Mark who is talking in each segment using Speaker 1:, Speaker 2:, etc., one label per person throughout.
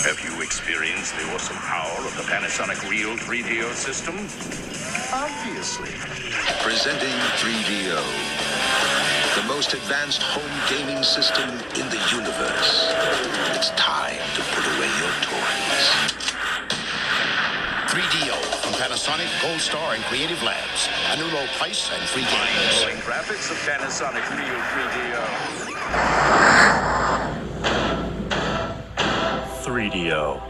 Speaker 1: Have you experienced the awesome power of the Panasonic Real 3DO system? Obviously.
Speaker 2: Presenting 3DO, the most advanced home gaming system in the universe. It's time to put away your toys.
Speaker 3: 3DO from Panasonic, Gold Star, and Creative Labs. A new low price and free games.
Speaker 1: Mind-blowing graphics of Panasonic Real 3DO.
Speaker 4: 3DO.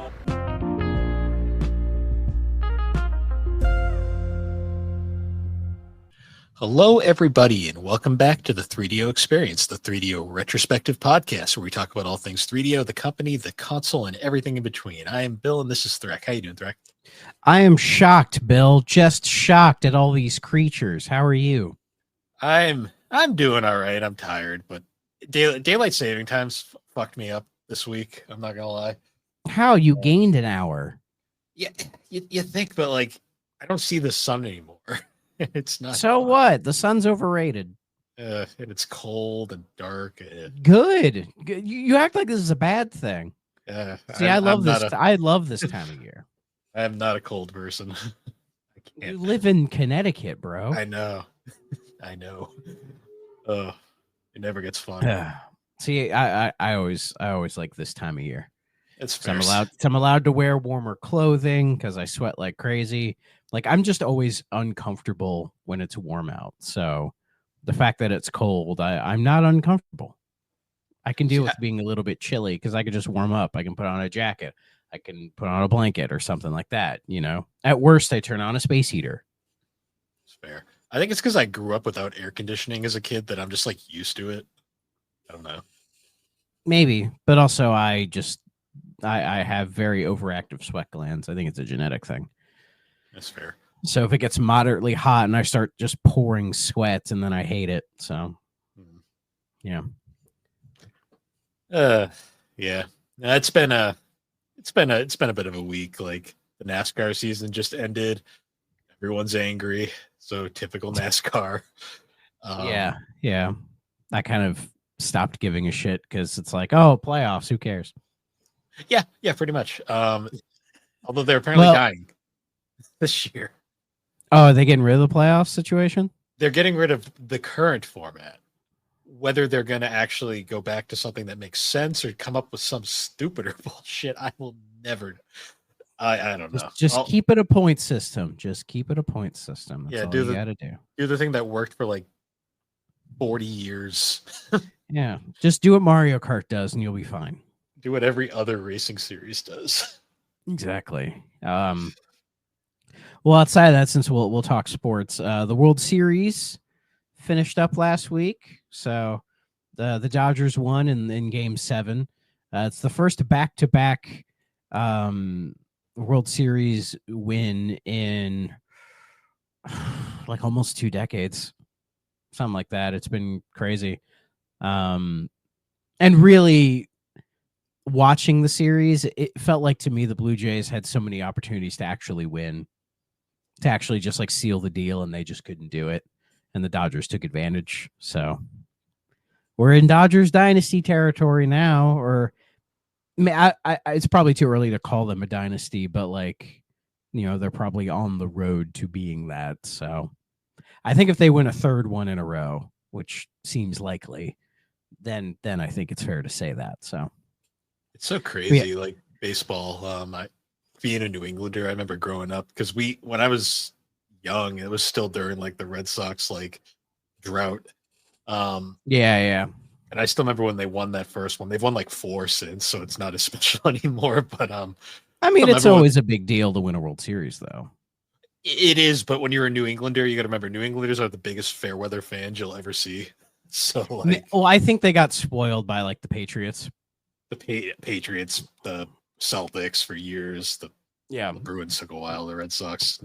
Speaker 5: Hello, everybody, and welcome back to the 3DO Experience, the 3DO retrospective podcast, where we talk about all things 3DO, the company, the console, and everything in between. I am Bill, and this is Thrak. How you doing, Thrak?
Speaker 6: I am shocked, Bill. Just shocked at all these creatures. How are you?
Speaker 5: I'm doing all right. I'm tired, but daylight saving times fucked me up this week. I'm not gonna lie.
Speaker 6: How you gained an hour?
Speaker 5: Yeah, you think, but like I don't see the sun anymore. It's not.
Speaker 6: So fun. What? The sun's overrated.
Speaker 5: And it's cold and dark.
Speaker 6: Good. You act like this is a bad thing. See, I love this. I love this time of year.
Speaker 5: I am not a cold person. I can't.
Speaker 6: You live in Connecticut, bro.
Speaker 5: I know. I know. Oh, it never gets fun.
Speaker 6: See, I always like this time of year.
Speaker 5: It's fair.
Speaker 6: I'm allowed to wear warmer clothing because I sweat like crazy. Like I'm just always uncomfortable when it's warm out. So the fact that it's cold, I'm not uncomfortable. I can deal with being a little bit chilly because I can just warm up. I can put on a jacket. I can put on a blanket or something like that. You know, at worst, I turn on a space heater.
Speaker 5: It's fair. I think it's because I grew up without air conditioning as a kid that I'm just like used to it. I don't know.
Speaker 6: Maybe, but also I have very overactive sweat glands. I think it's a genetic thing.
Speaker 5: That's fair.
Speaker 6: So if it gets moderately hot and I start just pouring sweat, and then I hate it. So, yeah.
Speaker 5: Yeah. It's been a bit of a week. Like the NASCAR season just ended. Everyone's angry. So typical NASCAR.
Speaker 6: Yeah. I kind of stopped giving a shit because it's like, oh, playoffs. Who cares?
Speaker 5: Yeah, pretty much. Although they're apparently dying this year.
Speaker 6: Oh, are they getting rid of the playoff situation?
Speaker 5: They're getting rid of the current format. Whether they're going to actually go back to something that makes sense or come up with some stupider bullshit, I will never. I don't know.
Speaker 6: Just keep it a point system. Just keep it a point system. That's all you gotta do.
Speaker 5: Do the thing that worked for like 40 years.
Speaker 6: Yeah, just do what Mario Kart does, and you'll be fine.
Speaker 5: Do what every other racing series does.
Speaker 6: Exactly. Well, outside of that, since we'll talk sports, the World Series finished up last week. So the Dodgers won in Game 7. It's the first back-to-back World Series win in like almost 2 decades, something like that. It's been crazy. And really, watching the series, it felt like to me the Blue Jays had so many opportunities to actually win, to actually just like seal the deal, and they just couldn't do it. And the Dodgers took advantage. So we're in Dodgers dynasty territory now, or it's probably too early to call them a dynasty, but like, you know, they're probably on the road to being that. So I think if they win a third one in a row, which seems likely, then I think it's fair to say that. So
Speaker 5: it's so crazy, like baseball. Being a New Englander, I remember growing up because when I was young, it was still during like the Red Sox like drought.
Speaker 6: Yeah.
Speaker 5: And I still remember when they won that first one. They've won like 4 since, so it's not as special anymore. But
Speaker 6: I mean, it's always a big deal to win a World Series, though.
Speaker 5: It is, but when you're a New Englander, you got to remember New Englanders are the biggest fair weather fans you'll ever see. So, like,
Speaker 6: well, I think they got spoiled by like the Patriots,
Speaker 5: the Patriots, the Celtics for years. The Bruins took a while. The Red Sox,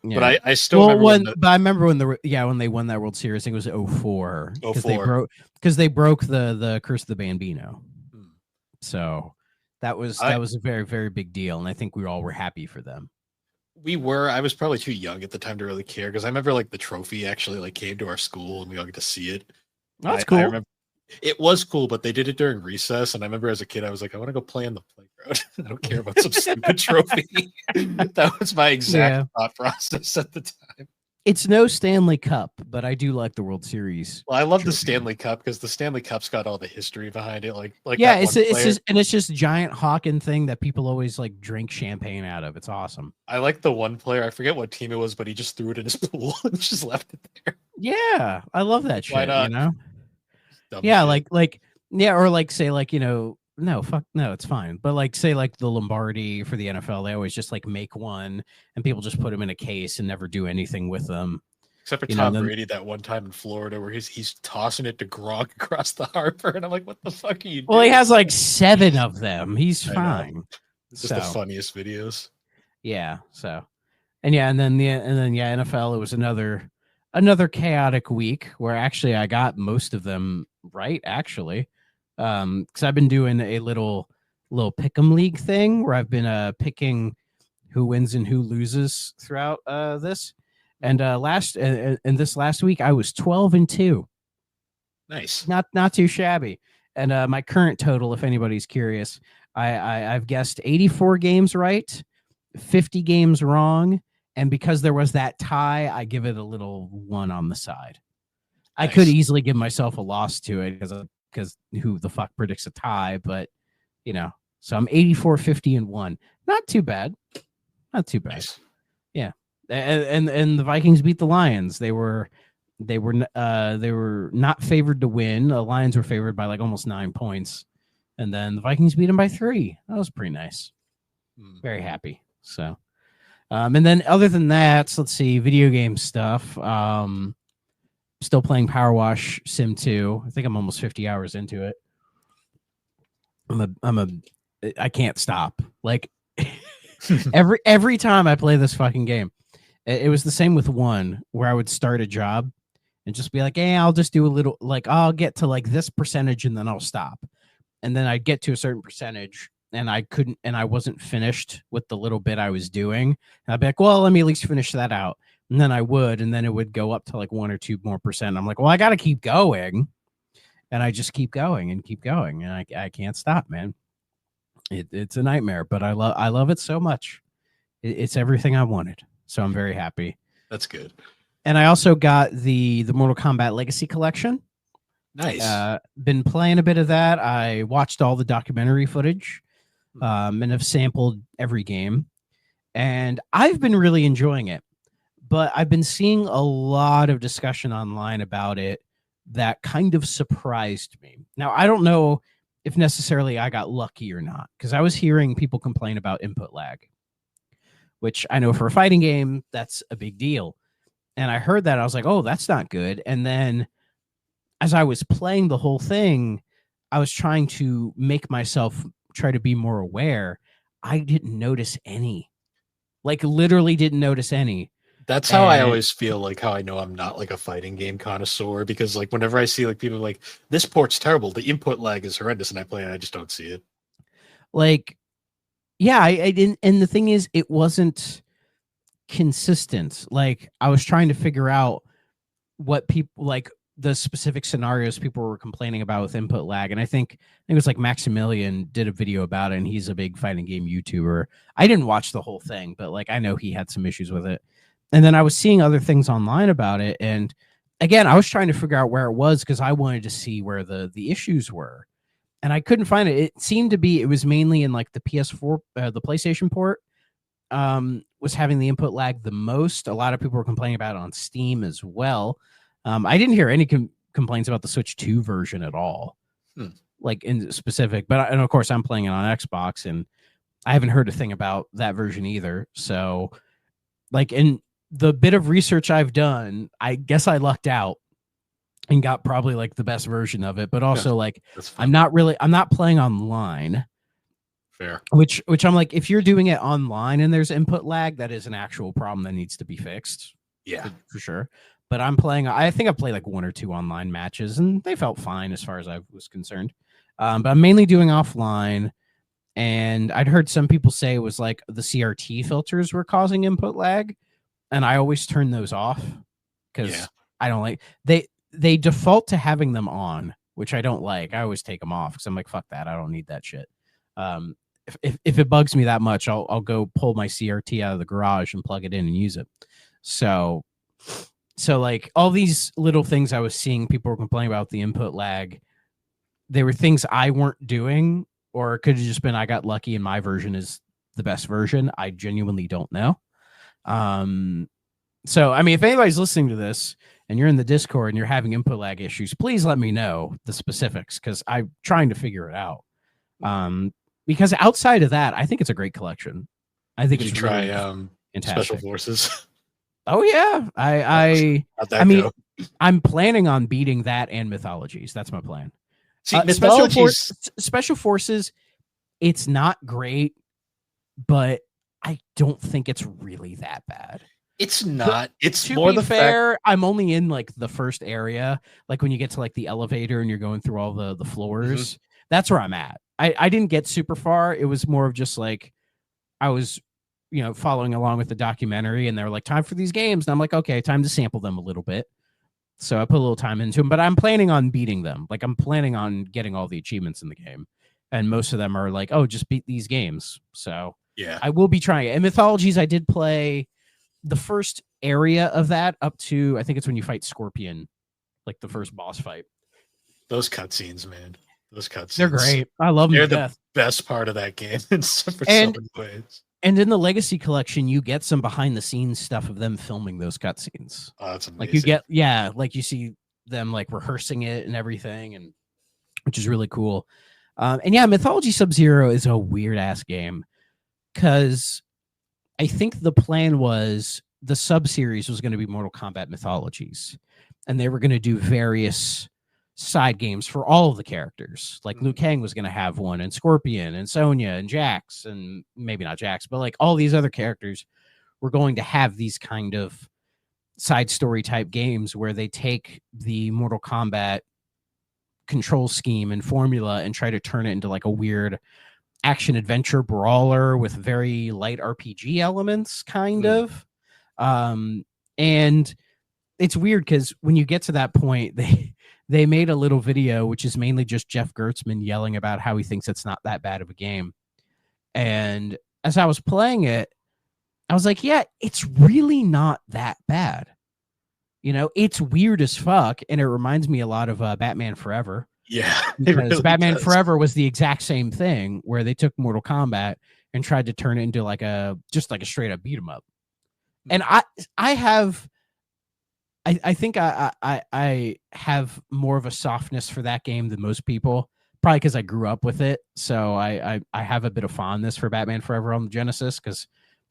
Speaker 5: but I still remember.
Speaker 6: But I remember when they won that World Series. I think it was 04 because they broke the curse of the Bambino. So that was a very, very big deal, and I think we all were happy for them.
Speaker 5: I was probably too young at the time to really care because I remember like the trophy actually like came to our school and we all get to see it.
Speaker 6: That's cool.
Speaker 5: It was cool, but they did it during recess, and I remember as a kid, I was like, I want to go play on the playground. I don't care about some stupid trophy. That was my exact thought process at the time.
Speaker 6: It's no Stanley Cup, but I do like the World Series.
Speaker 5: Well, I love the
Speaker 6: trophy.
Speaker 5: Stanley Cup because the Stanley Cup's got all the history behind it. Like
Speaker 6: yeah,
Speaker 5: that
Speaker 6: it's just giant Hawken thing that people always like drink champagne out of. It's awesome.
Speaker 5: I like the one player. I forget what team it was, but he just threw it in his pool and just left it there.
Speaker 6: Yeah, I love that shit.
Speaker 5: Why not?
Speaker 6: You know?
Speaker 5: Yeah,
Speaker 6: or like say like no, fuck no, it's fine. But like say like the Lombardi for the NFL, they always just like make one and people just put them in a case and never do anything with them.
Speaker 5: Except for Tom Brady that one time in Florida where he's tossing it to Gronk across the harbor, and I'm like, what the fuck are you doing?
Speaker 6: Well, he has like 7 of them. He's fine.
Speaker 5: It's just the funniest videos.
Speaker 6: Yeah. So, and then NFL. It was another chaotic week where actually I got most of them right. Actually, because I've been doing a little pick'em league thing where I've been picking who wins and who loses throughout this. And this last week I was 12-2.
Speaker 5: Nice.
Speaker 6: Not too shabby. And my current total, if anybody's curious, I've guessed 84 games right, 50 games wrong, and because there was that tie, I give it a little 1 on the side. Nice. I could easily give myself a loss to it because who the fuck predicts a tie? But so I'm 84, 50, and 1. Not too bad. Not too bad. Nice. Yeah. And the Vikings beat the Lions. They were not favored to win. The Lions were favored by like almost 9 points, and then the Vikings beat them by 3. That was pretty nice. Very happy. So, and then other than that, so let's see, video game stuff. Still playing Power Wash Sim 2. I think I'm almost 50 hours into it. I can't stop. Like every time I play this fucking game. It was the same with 1 where I would start a job and just be like, hey, I'll just do a little, like, I'll get to like this percentage and then I'll stop. And then I'd get to a certain percentage and I wasn't finished with the little bit I was doing. And I'd be like, well, let me at least finish that out. And then I would, and then it would go up to like 1 or 2 more percent. I'm like, well, I got to keep going. And I just keep going and keep going. And I can't stop, man. It's a nightmare, but I love it so much. It's everything I wanted. So I'm very happy.
Speaker 5: That's good. And
Speaker 6: I also got the Mortal Kombat Legacy Collection.
Speaker 5: Nice.
Speaker 6: Been playing a bit of that. I watched all the documentary footage and have sampled every game. And I've been really enjoying it. But I've been seeing a lot of discussion online about it that kind of surprised me. Now, I don't know if necessarily I got lucky or not, because I was hearing people complain about input lag, which I know for a fighting game, that's a big deal. And I heard that, I was like, oh, that's not good. And then as I was playing the whole thing, I was trying to make myself try to be more aware. I didn't notice any. Like, literally didn't notice any.
Speaker 5: That's how I always feel, like how I know I'm not like a fighting game connoisseur, because like whenever I see like people like, this port's terrible, the input lag is horrendous, and I play and I just don't see it.
Speaker 6: Like, yeah, I didn't. And the thing is, it wasn't consistent. Like, I was trying to figure out what people, like the specific scenarios people were complaining about with input lag. And I think it was like Maximilian did a video about it, and he's a big fighting game YouTuber. I didn't watch the whole thing, but like I know he had some issues with it. And then I was seeing other things online about it. And again, I was trying to figure out where it was because I wanted to see where the issues were. And I couldn't find it. It seemed to be, it was mainly in like the PS4, the PlayStation port was having the input lag the most. A lot of people were complaining about it on Steam as well. I didn't hear any complaints about the Switch 2 version at all, like in specific. But and of course, I'm playing it on Xbox, and I haven't heard a thing about that version either. So, like, in the bit of research I've done, I guess I lucked out and got probably like the best version of it. But also, like, I'm not playing online.
Speaker 5: Fair.
Speaker 6: Which I'm like, if you're doing it online and there's input lag, that is an actual problem that needs to be fixed.
Speaker 5: Yeah,
Speaker 6: for sure. But I think I played like 1 or 2 online matches, and they felt fine as far as I was concerned. But I'm mainly doing offline. And I'd heard some people say it was like the CRT filters were causing input lag. And I always turn those off because I don't like, they default to having them on which I don't like. I always take them off because I'm like, fuck that. I don't need that shit. If it bugs me that much, I'll go pull my CRT out of the garage and plug it in and use it. So like all these little things I was seeing people were complaining about the input lag. They were things I weren't doing, or it could have just been I got lucky and my version is the best version. I genuinely don't know. So, I mean, if anybody's listening to this and you're in the Discord and you're having input lag issues, please let me know the specifics because I'm trying to figure it out. Because outside of that, I think it's a great collection. I think
Speaker 5: Did
Speaker 6: it's
Speaker 5: you try
Speaker 6: really fantastic.
Speaker 5: Special Forces?
Speaker 6: Oh yeah,
Speaker 5: How'd that go?
Speaker 6: I'm planning on beating that and Mythologies. That's my plan.
Speaker 5: See, Mythologies,
Speaker 6: Special Forces, it's not great, but I don't think it's really that bad.
Speaker 5: it's not. It's
Speaker 6: To
Speaker 5: more
Speaker 6: be
Speaker 5: the
Speaker 6: fair, I'm only in like the first area, like when you get to like the elevator and you're going through all the floors. That's where I'm at. I didn't get super far. It was more of just like I was, following along with the documentary, and they were like, time for these games. And I'm like, okay, time to sample them a little bit. So I put a little time into them, but I'm planning on beating them. Like I'm planning on getting all the achievements in the game. And most of them are like, oh, just beat these games. So
Speaker 5: yeah.
Speaker 6: I will be trying it. And Mythologies, I did play the first area of that up to, I think it's when you fight Scorpion, like the first boss fight.
Speaker 5: Those cutscenes, man. Those cutscenes.
Speaker 6: They're great. I love them.
Speaker 5: They're
Speaker 6: to
Speaker 5: the
Speaker 6: death.
Speaker 5: best part of that game for so many ways.
Speaker 6: And in the Legacy Collection, you get some behind the scenes stuff of them filming those cutscenes.
Speaker 5: Oh, that's amazing.
Speaker 6: Like you get, like you see them like rehearsing it and everything, and which is really cool. And yeah, Mythology Sub-Zero is a weird ass game because I think the plan was the sub series was going to be Mortal Kombat Mythologies, and they were going to do various side games for all of the characters. Like Liu Kang was going to have one, and Scorpion, and Sonya, and Jax, and maybe not Jax, but like all these other characters were going to have these kind of side story type games where they take the Mortal Kombat control scheme and formula and try to turn it into like a weird action adventure brawler with very light RPG elements, kind of. And it's weird because when you get to that point, they made a little video, which is mainly just Jeff Gertzman yelling about how he thinks it's not that bad of a game. And as I was playing it, I was like, yeah, it's really not that bad. It's weird as fuck. And it reminds me a lot of Batman Forever.
Speaker 5: Yeah.
Speaker 6: Because
Speaker 5: really
Speaker 6: Batman
Speaker 5: does. Forever
Speaker 6: was the exact same thing where they took Mortal Kombat and tried to turn it into like a straight up beat 'em up. And I think I have more of a softness for that game than most people, probably because I grew up with it. So I have a bit of fondness for Batman Forever on the Genesis because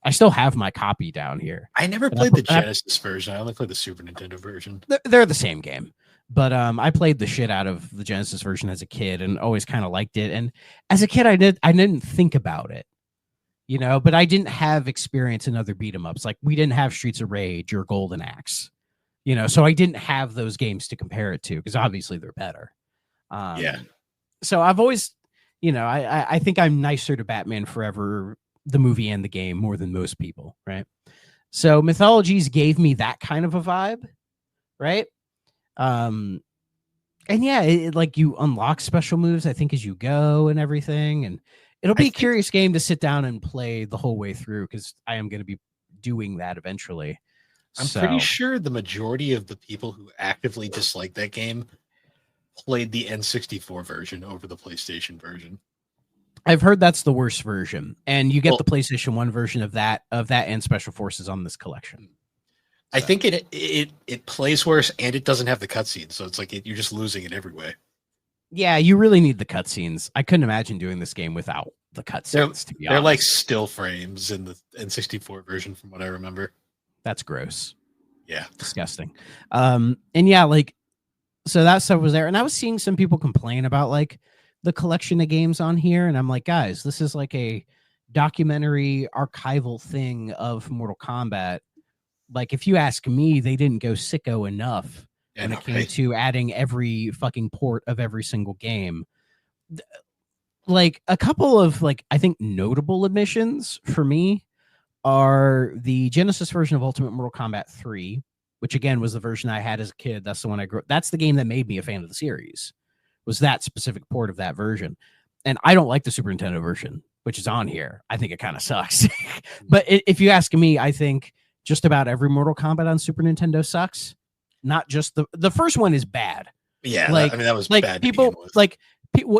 Speaker 6: I still have my copy down here.
Speaker 5: I never played the Genesis version. I only played the Super Nintendo version.
Speaker 6: They're the same game. But I played the shit out of the Genesis version as a kid and always kind of liked it. And as a kid, I didn't think about it, but I didn't have experience in other beat 'em ups. Like we didn't have Streets of Rage or Golden Axe. So I didn't have those games to compare it to because obviously they're better. So I've always, I think I'm nicer to Batman Forever, the movie and the game, more than most people, right? So Mythologies gave me that kind of a vibe, right? And yeah, it like you unlock special moves, I think, as you go and everything. And it'll be a curious game to sit down and play the whole way through because I am going to be doing that eventually.
Speaker 5: I'm pretty sure the majority of the people who actively dislike that game played the N64 version over the PlayStation version.
Speaker 6: I've heard that's the worst version, and you get the PlayStation 1 version of that and Special Forces on this collection.
Speaker 5: I think it plays worse, and it doesn't have the cutscenes, so it's like you're just losing it every way.
Speaker 6: Yeah, you really need the cutscenes. I couldn't imagine doing this game without the cutscenes.
Speaker 5: They're like still frames in the N64 version, from what I remember.
Speaker 6: That's gross.
Speaker 5: Yeah.
Speaker 6: Disgusting. And yeah, like, so that stuff was there. And I was seeing some people complain about like the collection of games on here. And I'm like, guys, this is like a documentary archival thing of Mortal Kombat. Like, if you ask me, they didn't go sicko enough when it came to adding every fucking port of every single game. Like a couple of like, I think notable admissions for me are the Genesis version of Ultimate Mortal Kombat 3, which again was the version I had as a kid. That's the one I grew. That's the game that made me a fan of the series, was that specific port of that version. And I don't like the Super Nintendo version, which is on here. I think it kind of sucks. But if you ask me, I think just about every Mortal Kombat on Super Nintendo sucks. Not just the first one is bad.
Speaker 5: Yeah,
Speaker 6: like,
Speaker 5: that was
Speaker 6: like
Speaker 5: bad.
Speaker 6: People like,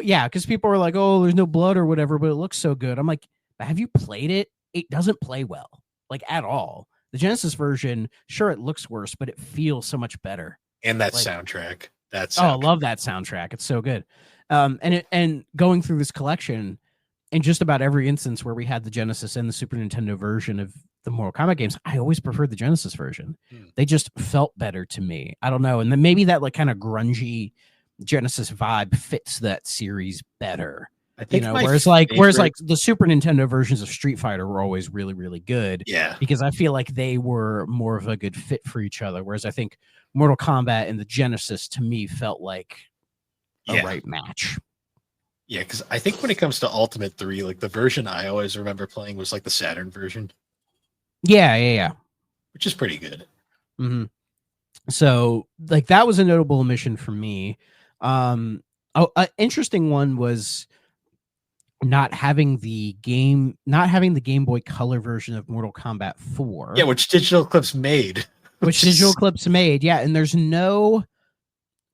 Speaker 6: yeah, because people are like, oh, there's no blood or whatever, but it looks so good. I'm like, have you played it? It doesn't play well, like at all. The Genesis version, sure, it looks worse, but it feels so much better.
Speaker 5: And that
Speaker 6: like,
Speaker 5: soundtrack.
Speaker 6: I love that soundtrack. It's so good. And going through this collection, in just about every instance where we had the Genesis and the Super Nintendo version of the Mortal Kombat games, I always preferred the Genesis version. They just felt better to me. I don't know. And then maybe that like kind of grungy Genesis vibe fits that series better. I think whereas the Super Nintendo versions of Street Fighter were always really, really good.
Speaker 5: Yeah.
Speaker 6: Because I feel like they were more of a good fit for each other. Whereas I think Mortal Kombat and the Genesis to me felt like a right match.
Speaker 5: Yeah, because I think when it comes to Ultimate 3, like the version I always remember playing was like the Saturn version.
Speaker 6: Yeah.
Speaker 5: Which is pretty good.
Speaker 6: Mm-hmm. So like that was a notable omission for me. An interesting one was not having the Game Boy Color version of Mortal Kombat 4.
Speaker 5: Yeah, which Digital Eclipse made.
Speaker 6: Yeah, and there's no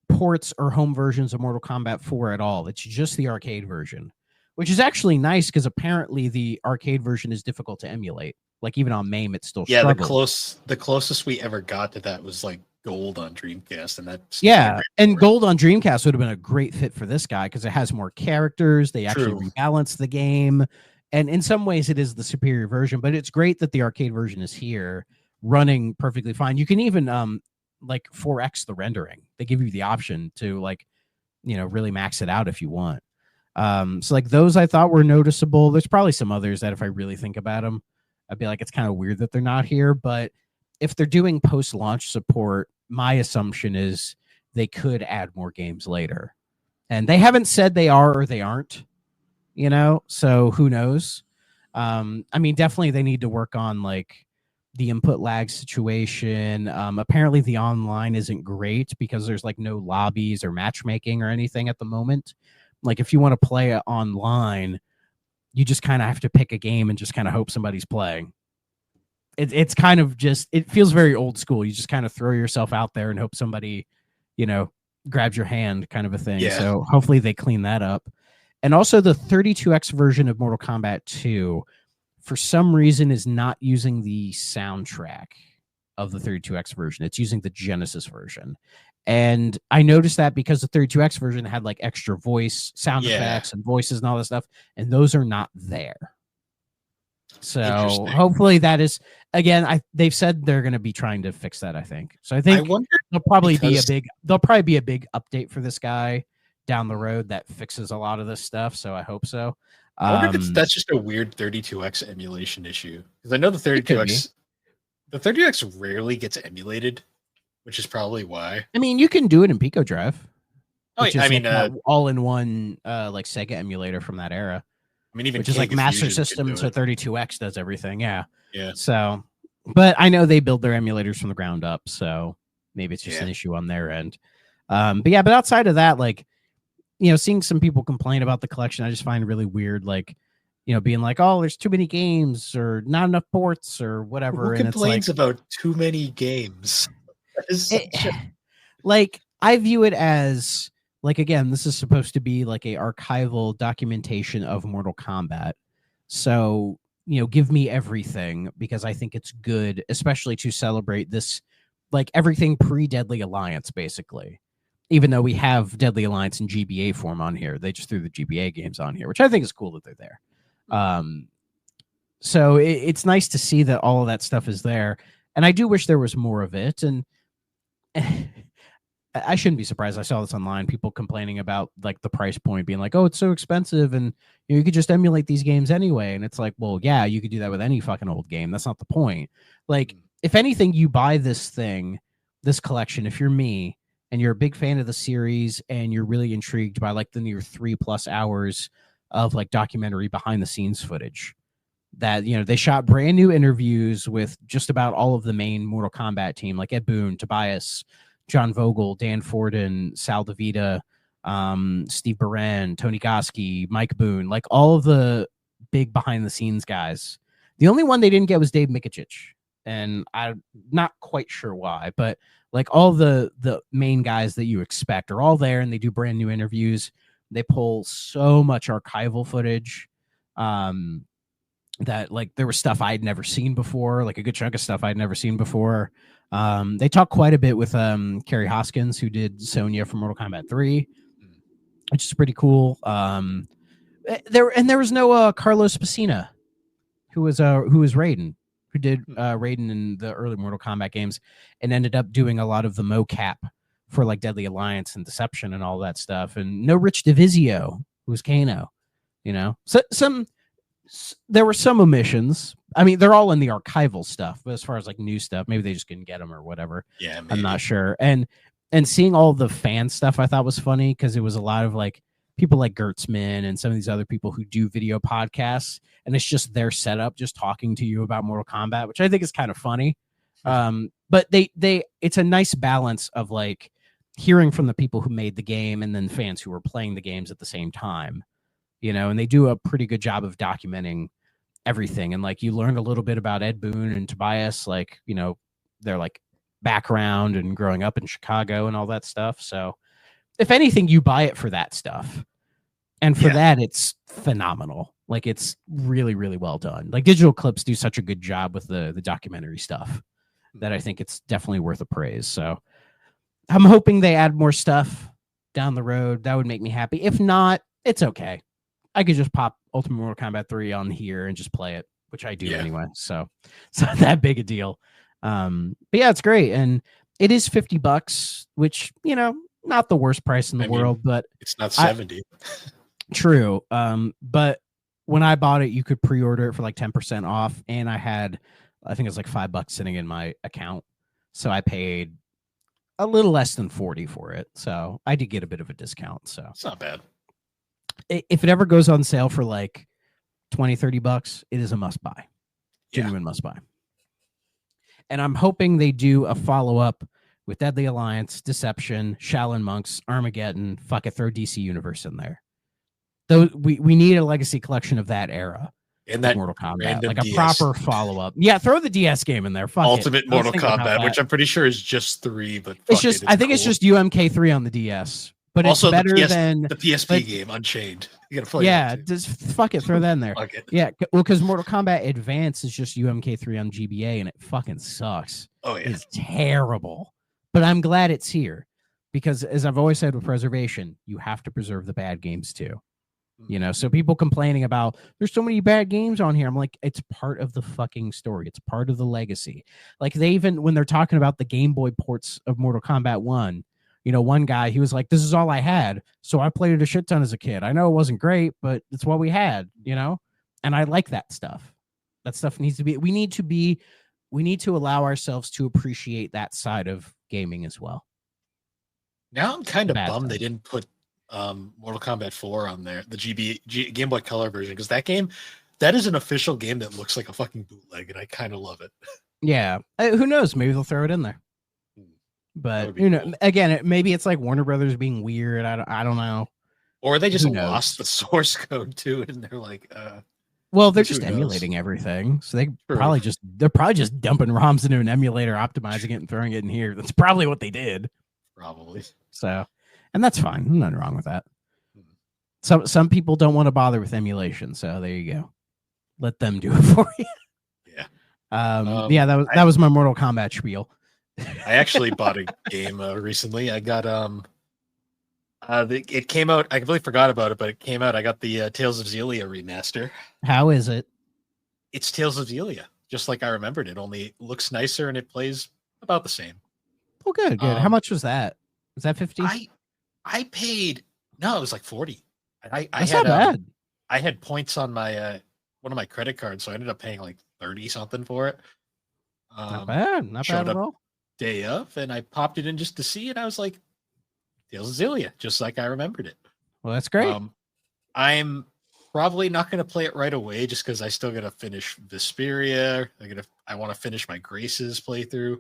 Speaker 6: ports or home versions of Mortal Kombat 4 at all. It's just the arcade version, which is actually nice because apparently the arcade version is difficult to emulate. Like even on MAME, it's still struggles.
Speaker 5: The closest we ever got to that was like Gold on Dreamcast, and that's
Speaker 6: and Gold on Dreamcast would have been a great fit for this guy because it has more characters. They actually rebalance the game, and in some ways, it is the superior version. But it's great that the arcade version is here, running perfectly fine. You can even like 4x the rendering. They give you the option to like, really max it out if you want. So like those I thought were noticeable. There's probably some others that if I really think about them, I'd be like, it's kind of weird that they're not here. But if they're doing post-launch support, my assumption is they could add more games later. And they haven't said they are or they aren't, so who knows? I mean, definitely they need to work on like the input lag situation. Apparently the online isn't great because there's like no lobbies or matchmaking or anything at the moment. Like if you want to play it online, you just kind of have to pick a game and just kind of hope somebody's playing. It's kind of just, it feels very old school. You just kind of throw yourself out there and hope somebody, grabs your hand kind of a thing. Yeah. So hopefully they clean that up. And also the 32X version of Mortal Kombat 2, for some reason, is not using the soundtrack of the 32X version. It's using the Genesis version. And I noticed that because the 32X version had like extra voice sound effects and voices and all that stuff, and those are not there. So hopefully that is, again, they've said they're going to be trying to fix that, I think. So I think there'll probably be a big update for this guy down the road that fixes a lot of this stuff. So I hope so.
Speaker 5: I wonder if that's just a weird 32X emulation issue. Because I know the 32X rarely gets emulated, which is probably why.
Speaker 6: I mean, you can do it in Pico Drive.
Speaker 5: All-in-one
Speaker 6: like Sega emulator from that era.
Speaker 5: I mean, even
Speaker 6: which is like Master System to 32X does everything. Yeah. So, but I know they build their emulators from the ground up, so maybe it's just an issue on their end. But outside of that, like, seeing some people complain about the collection, I just find really weird. Like, being like, oh, there's too many games or not enough ports or whatever.
Speaker 5: Who complains about too many games?
Speaker 6: Like, I view it as like, again, this is supposed to be like a archival documentation of Mortal Kombat. So, give me everything because I think it's good, especially to celebrate this, like everything pre-Deadly Alliance, basically. Even though we have Deadly Alliance in GBA form on here, they just threw the GBA games on here, which I think is cool that they're there. So it's nice to see that all of that stuff is there. And I do wish there was more of it. And I shouldn't be surprised. I saw this online, people complaining about like the price point being like, oh, it's so expensive. And you could just emulate these games anyway. And it's like, well, yeah, you could do that with any fucking old game. That's not the point. Like, if anything, you buy this collection, if you're me, and you're a big fan of the series and you're really intrigued by like the near 3+ hours of like documentary behind the scenes footage that, they shot brand new interviews with just about all of the main Mortal Kombat team, like Ed Boon, Tobias, John Vogel, Dan Forden, Sal DeVita, Steve Barran, Tony Goski, Mike Boone, like all of the big behind the scenes guys. The only one they didn't get was Dave Mikicic, and I'm not quite sure why, but like all the main guys that you expect are all there, and they do brand new interviews. They pull so much archival footage. That like there was stuff I'd never seen before, like a good chunk of stuff I'd never seen before. They talk quite a bit with Kerry Hoskins, who did Sonya from Mortal Kombat 3, which is pretty cool. There was no Carlos Pacina, who was Raiden, who did Raiden in the early Mortal Kombat games, and ended up doing a lot of the mocap for like Deadly Alliance and Deception and all that stuff. And no Rich DeVizio, who was Kano. You know, so there were some omissions. I mean, they're all in the archival stuff, but as far as like new stuff, maybe they just couldn't get them or whatever.
Speaker 5: Yeah, maybe.
Speaker 6: I'm not sure. And seeing all the fan stuff, I thought was funny because it was a lot of like people like Gertzman and some of these other people who do video podcasts, and it's just their setup, just talking to you about Mortal Kombat, which I think is kind of funny. But it's a nice balance of like hearing from the people who made the game and then fans who were playing the games at the same time. You know, and they do a pretty good job of documenting everything. And like you learned a little bit about Ed Boon and Tobias, like, you know, their like background and growing up in Chicago and all that stuff. So if anything, you buy it for that stuff. And for that, it's phenomenal. Like it's really, really well done. Like Digital Clips do such a good job with the documentary stuff that I think it's definitely worth a praise. So I'm hoping they add more stuff down the road. That would make me happy. If not, it's okay. I could just pop Ultimate Mortal Kombat 3 on here and just play it, which I do anyway. So it's not that big a deal. But yeah, it's great. And it is $50, which, you know, not the worst price in the world, but
Speaker 5: it's not 70.
Speaker 6: True. But when I bought it, you could pre-order it for like 10% off. And I think it was like $5 sitting in my account. So I paid a little less than 40 for it. So I did get a bit of a discount. So
Speaker 5: it's not bad.
Speaker 6: If it ever goes on sale for like $20-$30, it is a must buy. Genuine must buy. And I'm hoping they do a follow-up with Deadly Alliance, Deception, Shaolin Monks, Armageddon. Fuck it, throw DC Universe in there. Though we need a legacy collection of that era.
Speaker 5: And that
Speaker 6: Mortal Kombat, like a
Speaker 5: DS.
Speaker 6: proper follow-up. Yeah, throw the DS game in there. Fuck
Speaker 5: Ultimate
Speaker 6: it.
Speaker 5: Mortal Kombat, which I'm pretty sure is just 3, but
Speaker 6: it's just I think it's just UMK3 on the DS. But also it's better than
Speaker 5: the PSP game Unchained. You gotta play
Speaker 6: just fuck it, throw that in there.
Speaker 5: Fuck it.
Speaker 6: Yeah, well, because Mortal Kombat Advance is just UMK3 on GBA, and it fucking sucks.
Speaker 5: Oh yeah,
Speaker 6: it's terrible. But I'm glad it's here because, as I've always said with preservation, you have to preserve the bad games too. You know, so people complaining about there's so many bad games on here. I'm like, it's part of the fucking story. It's part of the legacy. Like they even when they're talking about the Game Boy ports of Mortal Kombat 1. You know, one guy, he was like, this is all I had. So I played it a shit ton as a kid. I know it wasn't great, but it's what we had, you know? And I like that stuff. That stuff needs to be, we need to allow ourselves to appreciate that side of gaming as well.
Speaker 5: Now I'm kind of bummed they didn't put Mortal Kombat 4 on there, the Game Boy Color version, because that is an official game that looks like a fucking bootleg, and I kind of love it.
Speaker 6: Yeah. Who knows? Maybe they'll throw it in there. But you know, cool. Again, maybe it's like Warner Brothers being weird. I don't know.
Speaker 5: Or they just lost the source code too, and they're like,
Speaker 6: well, they're just emulating everything, so they're probably just dumping ROMs into an emulator, optimizing it, and throwing it in here. That's probably what they did.
Speaker 5: Probably.
Speaker 6: So, and that's fine. Nothing wrong with that. Some people don't want to bother with emulation, so there you go. Let them do it for you.
Speaker 5: Yeah.
Speaker 6: Yeah. That was my Mortal Kombat spiel.
Speaker 5: I actually bought a game recently. I got it came out. I completely forgot about it, but it came out. I got the Tales of Xillia remaster.
Speaker 6: How is it?
Speaker 5: It's Tales of Xillia, just like I remembered it. Only it looks nicer and it plays about the same.
Speaker 6: Oh, good. How much was that? Was that 50?
Speaker 5: I paid. No, it was like 40. I
Speaker 6: That's
Speaker 5: had,
Speaker 6: not bad.
Speaker 5: I had points on my one of my credit cards, so I ended up paying like 30 something for it.
Speaker 6: Not bad. Not bad at all.
Speaker 5: Day of, and I popped it in just to see it. I was like, Tales of Xillia, just like I remembered it.
Speaker 6: Well, that's great.
Speaker 5: I'm probably not going to play it right away just because I still got to finish Vesperia. I want to finish my Graces playthrough.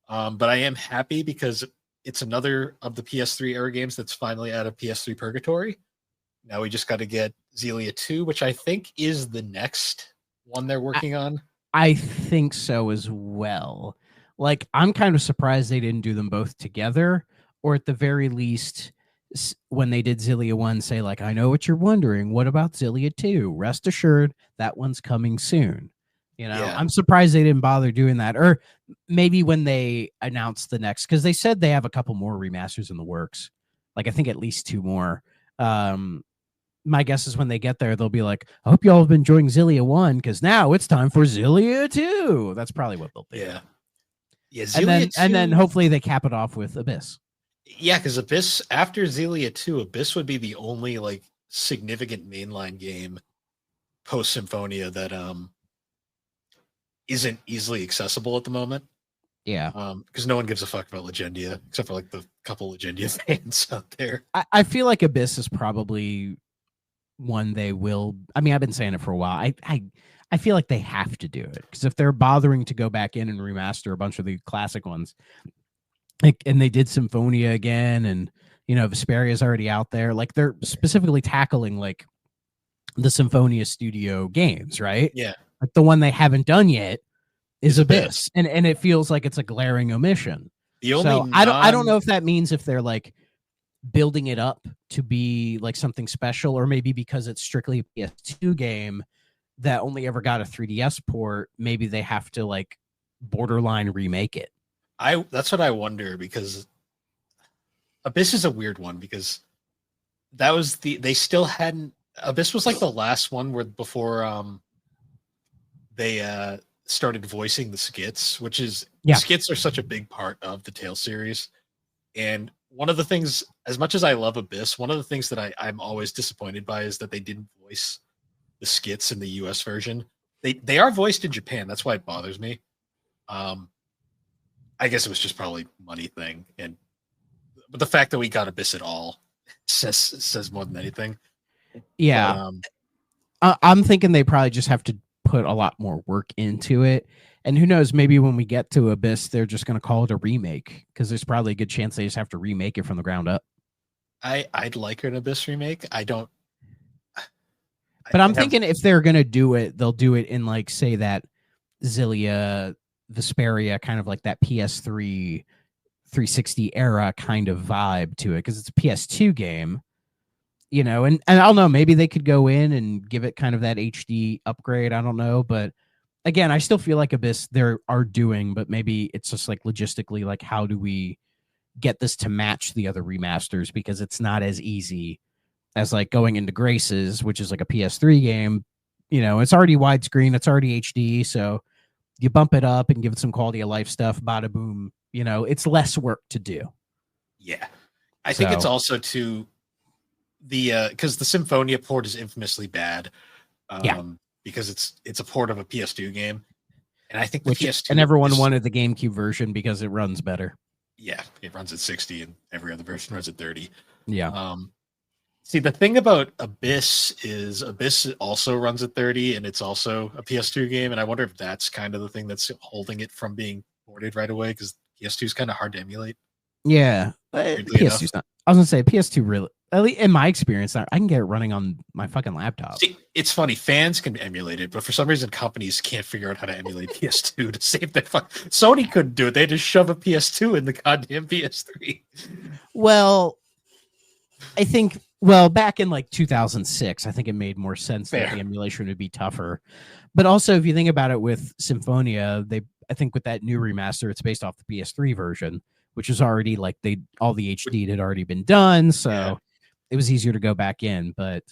Speaker 5: But I am happy because it's another of the PS3 era games that's finally out of PS3 purgatory. Now we just got to get Xillia 2, which I think is the next one they're working on.
Speaker 6: I think so as well. Like, I'm kind of surprised they didn't do them both together, or at the very least, when they did Xillia 1, say, like, I know what you're wondering. What about Xillia 2? Rest assured, that one's coming soon. You know,
Speaker 5: Yeah.
Speaker 6: I'm surprised they didn't bother doing that. Or maybe when they announced the next, because they said they have a couple more remasters in the works. Like, I think at least 2 more. My guess is when they get there, they'll be like, I hope y'all have been enjoying Xillia 1, because now it's time for Xillia 2. That's probably what they'll do.
Speaker 5: Yeah. Yeah.
Speaker 6: And then hopefully they cap it off with Abyss.
Speaker 5: Yeah, because Abyss, after Xillia 2, Abyss would be the only like significant mainline game post Symphonia that isn't easily accessible at the moment.
Speaker 6: Yeah.
Speaker 5: Because no one gives a fuck about Legendia, except for like the couple Legendia fans out there.
Speaker 6: I feel like Abyss is probably one they will. I mean, I've been saying it for a while. I feel like they have to do it, because if they're bothering to go back in and remaster a bunch of the classic ones, like, and they did Symphonia again, and you know, Vesperia's already out there, like they're specifically tackling like the Symphonia Studio games, right?
Speaker 5: Yeah.
Speaker 6: Like the one they haven't done yet is Abyss. And it feels like it's a glaring omission.
Speaker 5: The only
Speaker 6: I don't know if that means if they're like building it up to be like something special, or maybe because it's strictly a PS2 game that only ever got a 3DS port, maybe they have to like borderline remake it.
Speaker 5: That's what I wonder, because Abyss is a weird one, because that was they still hadn't. Abyss was like the last one where before they started voicing the skits, which is skits are such a big part of the Tales series. And one of the things, as much as I love Abyss, one of the things that I'm always disappointed by is that they didn't voice the skits in the US version. They are voiced in Japan. That's why it bothers me. I guess it was just probably money thing, but the fact that we got Abyss at all says more than anything.
Speaker 6: Yeah. I'm thinking they probably just have to put a lot more work into it. And who knows, maybe when we get to Abyss, they're just going to call it a remake, because there's probably a good chance they just have to remake it from the ground up. I'd
Speaker 5: like an Abyss remake. But
Speaker 6: I'm thinking if they're going to do it, they'll do it in like, say, that Xillia, Vesperia, kind of like that PS3 360 era kind of vibe to it, because it's a PS2 game. You know, and I don't know, maybe they could go in and give it kind of that HD upgrade. I don't know. But again, I still feel like Abyss they are doing, but maybe it's just like logistically, like, how do we get this to match the other remasters? Because it's not as easy as like going into Graces, which is like a PS3 game. You know, it's already widescreen, it's already HD. So you bump it up and give it some quality of life stuff, bada boom. You know, it's less work to do.
Speaker 5: Yeah. I think it's also to because the Symphonia port is infamously bad. Because it's a port of a PS2 game. And I think the PS2
Speaker 6: and everyone wanted the GameCube version because it runs better.
Speaker 5: Yeah, it runs at 60 and every other version runs at 30.
Speaker 6: Yeah.
Speaker 5: See, the thing about Abyss is Abyss also runs at 30 and it's also a PS2 game. And I wonder if that's kind of the thing that's holding it from being ported right away, because PS2 is kind of hard to emulate.
Speaker 6: Yeah. PS2's not. I was going to say PS2 really, at least in my experience, I can get it running on my fucking laptop.
Speaker 5: See, it's funny. Fans can emulate it, but for some reason, companies can't figure out how to emulate PS2 to save their fuck. Sony couldn't do it. They just shove a PS2 in the goddamn PS3.
Speaker 6: Well, I think, back in like 2006, I think it made more sense that the emulation would be tougher. But also, if you think about it with Symphonia, I think with that new remaster, it's based off the PS3 version, which was already like all the HD had already been done. So it was easier to go back in. But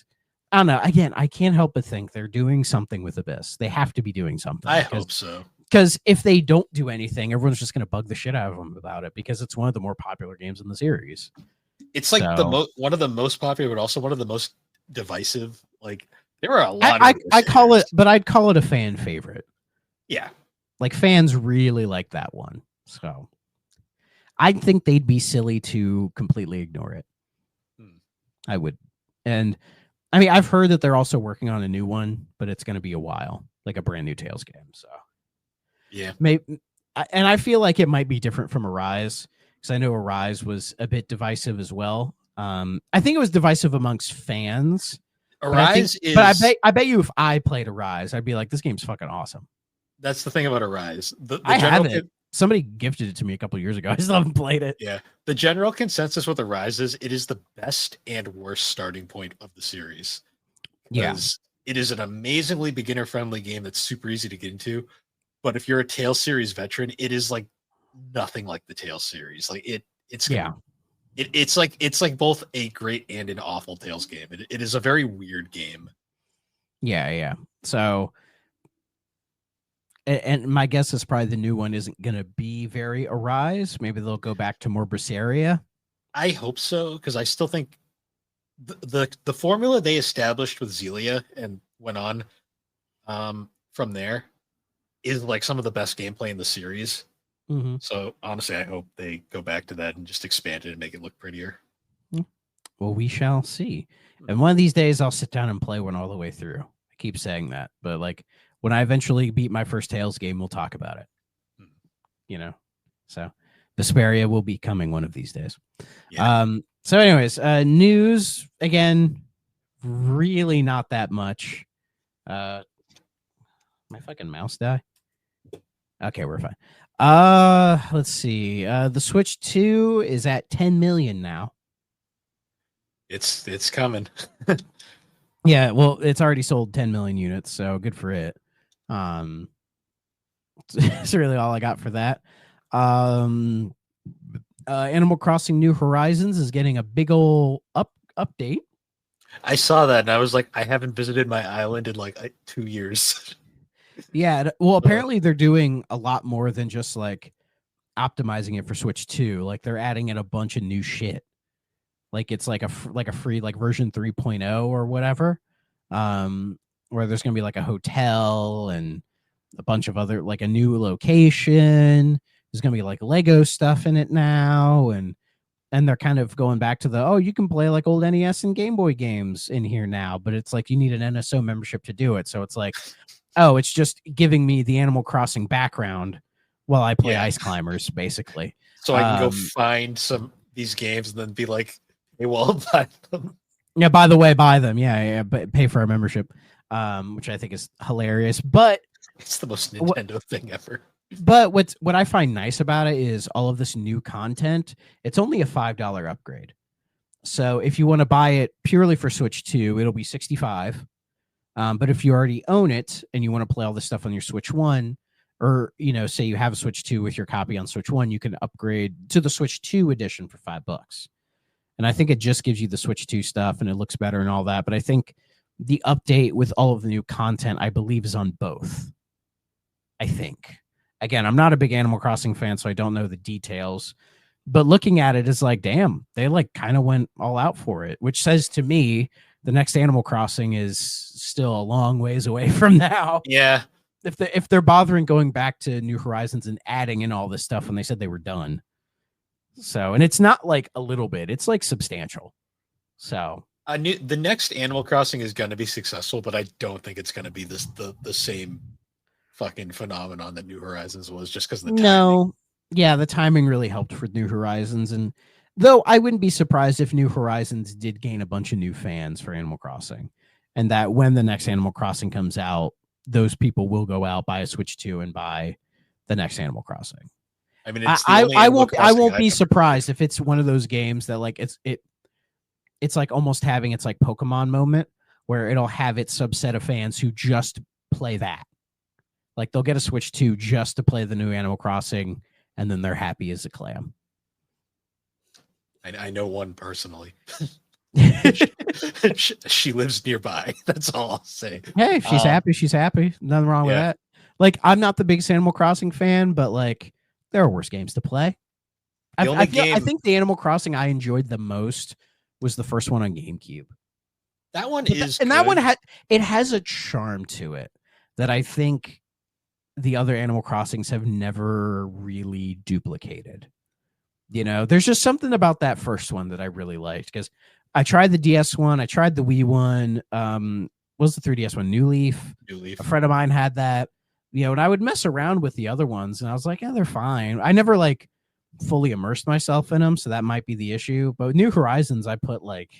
Speaker 6: I don't know. Again, I can't help but think they're doing something with Abyss. They have to be doing something.
Speaker 5: I hope so.
Speaker 6: Because if they don't do anything, everyone's just going to bug the shit out of them about it, because it's one of the more popular games in the series.
Speaker 5: It's like one of the most popular, but also one of the most divisive. Like, there are a lot of
Speaker 6: I'd call it a fan favorite.
Speaker 5: Yeah.
Speaker 6: Like, fans really like that one. So I think they'd be silly to completely ignore it. I would. And I mean, I've heard that they're also working on a new one, but it's going to be a while, like a brand new Tales game. So
Speaker 5: yeah,
Speaker 6: maybe. And I feel like it might be different from Arise, because I know Arise was a bit divisive as well. I think it was divisive amongst fans.
Speaker 5: Arise
Speaker 6: I bet you if I played Arise, I'd be like, this game's fucking awesome.
Speaker 5: That's the thing about Arise.
Speaker 6: I have it. Somebody gifted it to me a couple years ago. I still haven't played it.
Speaker 5: Yeah. The general consensus with Arise is it is the best and worst starting point of the series.
Speaker 6: Yeah.
Speaker 5: It is an amazingly beginner-friendly game that's super easy to get into. But if you're a Tales series veteran, it is like nothing like the Tales series. Like it's like both a great and an awful Tales game. It is a very weird game.
Speaker 6: Yeah. So, and my guess is probably the new one isn't going to be very Arise. Maybe they'll go back to more Berseria.
Speaker 5: I hope so, because I still think the formula they established with Xillia and went on from there is like some of the best gameplay in the series.
Speaker 6: Mm-hmm.
Speaker 5: So honestly, I hope they go back to that and just expand it and make it look prettier.
Speaker 6: Well, we shall see. And one of these days, I'll sit down and play one all the way through. I keep saying that, but like when I eventually beat my first Tales game, we'll talk about it. You know, so Vesperia will be coming one of these days.
Speaker 5: Yeah.
Speaker 6: So, anyways, news again, really not that much. My fucking mouse die. Okay, we're fine. Let's see. The Switch 2 is at 10 million now.
Speaker 5: It's coming.
Speaker 6: Yeah, well, it's already sold 10 million units, so good for it. That's really all I got for that. Animal Crossing New Horizons is getting a big ol' update.
Speaker 5: I saw that and I was like, I haven't visited my island in like 2 years.
Speaker 6: Yeah, well, apparently they're doing a lot more than just like optimizing it for Switch 2. Like they're adding in a bunch of new shit. Like it's like a free like version 3.0 or whatever. Where there's gonna be like a hotel and a bunch of other like a new location. There's gonna be like Lego stuff in it now, and they're kind of going back to the you can play like old NES and Game Boy games in here now, but it's like you need an NSO membership to do it. So it's like, it's just giving me the Animal Crossing background while I play Ice Climbers, basically.
Speaker 5: So I can go find these games and then be like, hey, well, I'll buy them.
Speaker 6: Yeah, by the way, buy them. Yeah, but pay for our membership, which I think is hilarious. But
Speaker 5: it's the most Nintendo thing ever.
Speaker 6: But what I find nice about it is all of this new content. It's only a $5 upgrade. So if you want to buy it purely for Switch 2, it'll be $65. But if you already own it and you want to play all this stuff on your Switch 1, or say you have a Switch 2 with your copy on Switch 1, you can upgrade to the Switch 2 edition for $5. And I think it just gives you the Switch 2 stuff and it looks better and all that. But I think the update with all of the new content, I believe, is on both. I think. Again, I'm not a big Animal Crossing fan, so I don't know the details. But looking at it, it's like, damn, they like kind of went all out for it, which says to me the next Animal Crossing is still a long ways away from now.
Speaker 5: Yeah.
Speaker 6: If they're bothering going back to New Horizons and adding in all this stuff when they said they were done. So, and it's not like a little bit, it's like substantial. So
Speaker 5: the next Animal Crossing is going to be successful, but I don't think it's going to be the same fucking phenomenon that New Horizons was, just because of the timing.
Speaker 6: No. Yeah, the timing really helped for New Horizons. And though I wouldn't be surprised if New Horizons did gain a bunch of new fans for Animal Crossing, and that when the next Animal Crossing comes out, those people will go out, buy a Switch 2 and buy the next Animal Crossing.
Speaker 5: I mean,
Speaker 6: I won't be surprised if it's one of those games that like it's like almost having its like Pokemon moment where it'll have its subset of fans who just play that. Like they'll get a Switch 2 just to play the new Animal Crossing, and then they're happy as a clam.
Speaker 5: I know one personally. She lives nearby. That's all I'll say.
Speaker 6: Hey, if she's happy, she's happy. Nothing wrong with that. Like, I'm not the biggest Animal Crossing fan, but like, there are worse games to play. I think the Animal Crossing I enjoyed the most was the first one on GameCube.
Speaker 5: That one is,
Speaker 6: and that one has a charm to it that I think the other Animal Crossings have never really duplicated. There's just something about that first one that I really liked, because I tried the DS one, I tried the Wii one. What was the 3DS one? New Leaf. A friend of mine had that. And I would mess around with the other ones, and I was like, yeah, they're fine. I never like fully immersed myself in them, so that might be the issue. But with New Horizons, I put like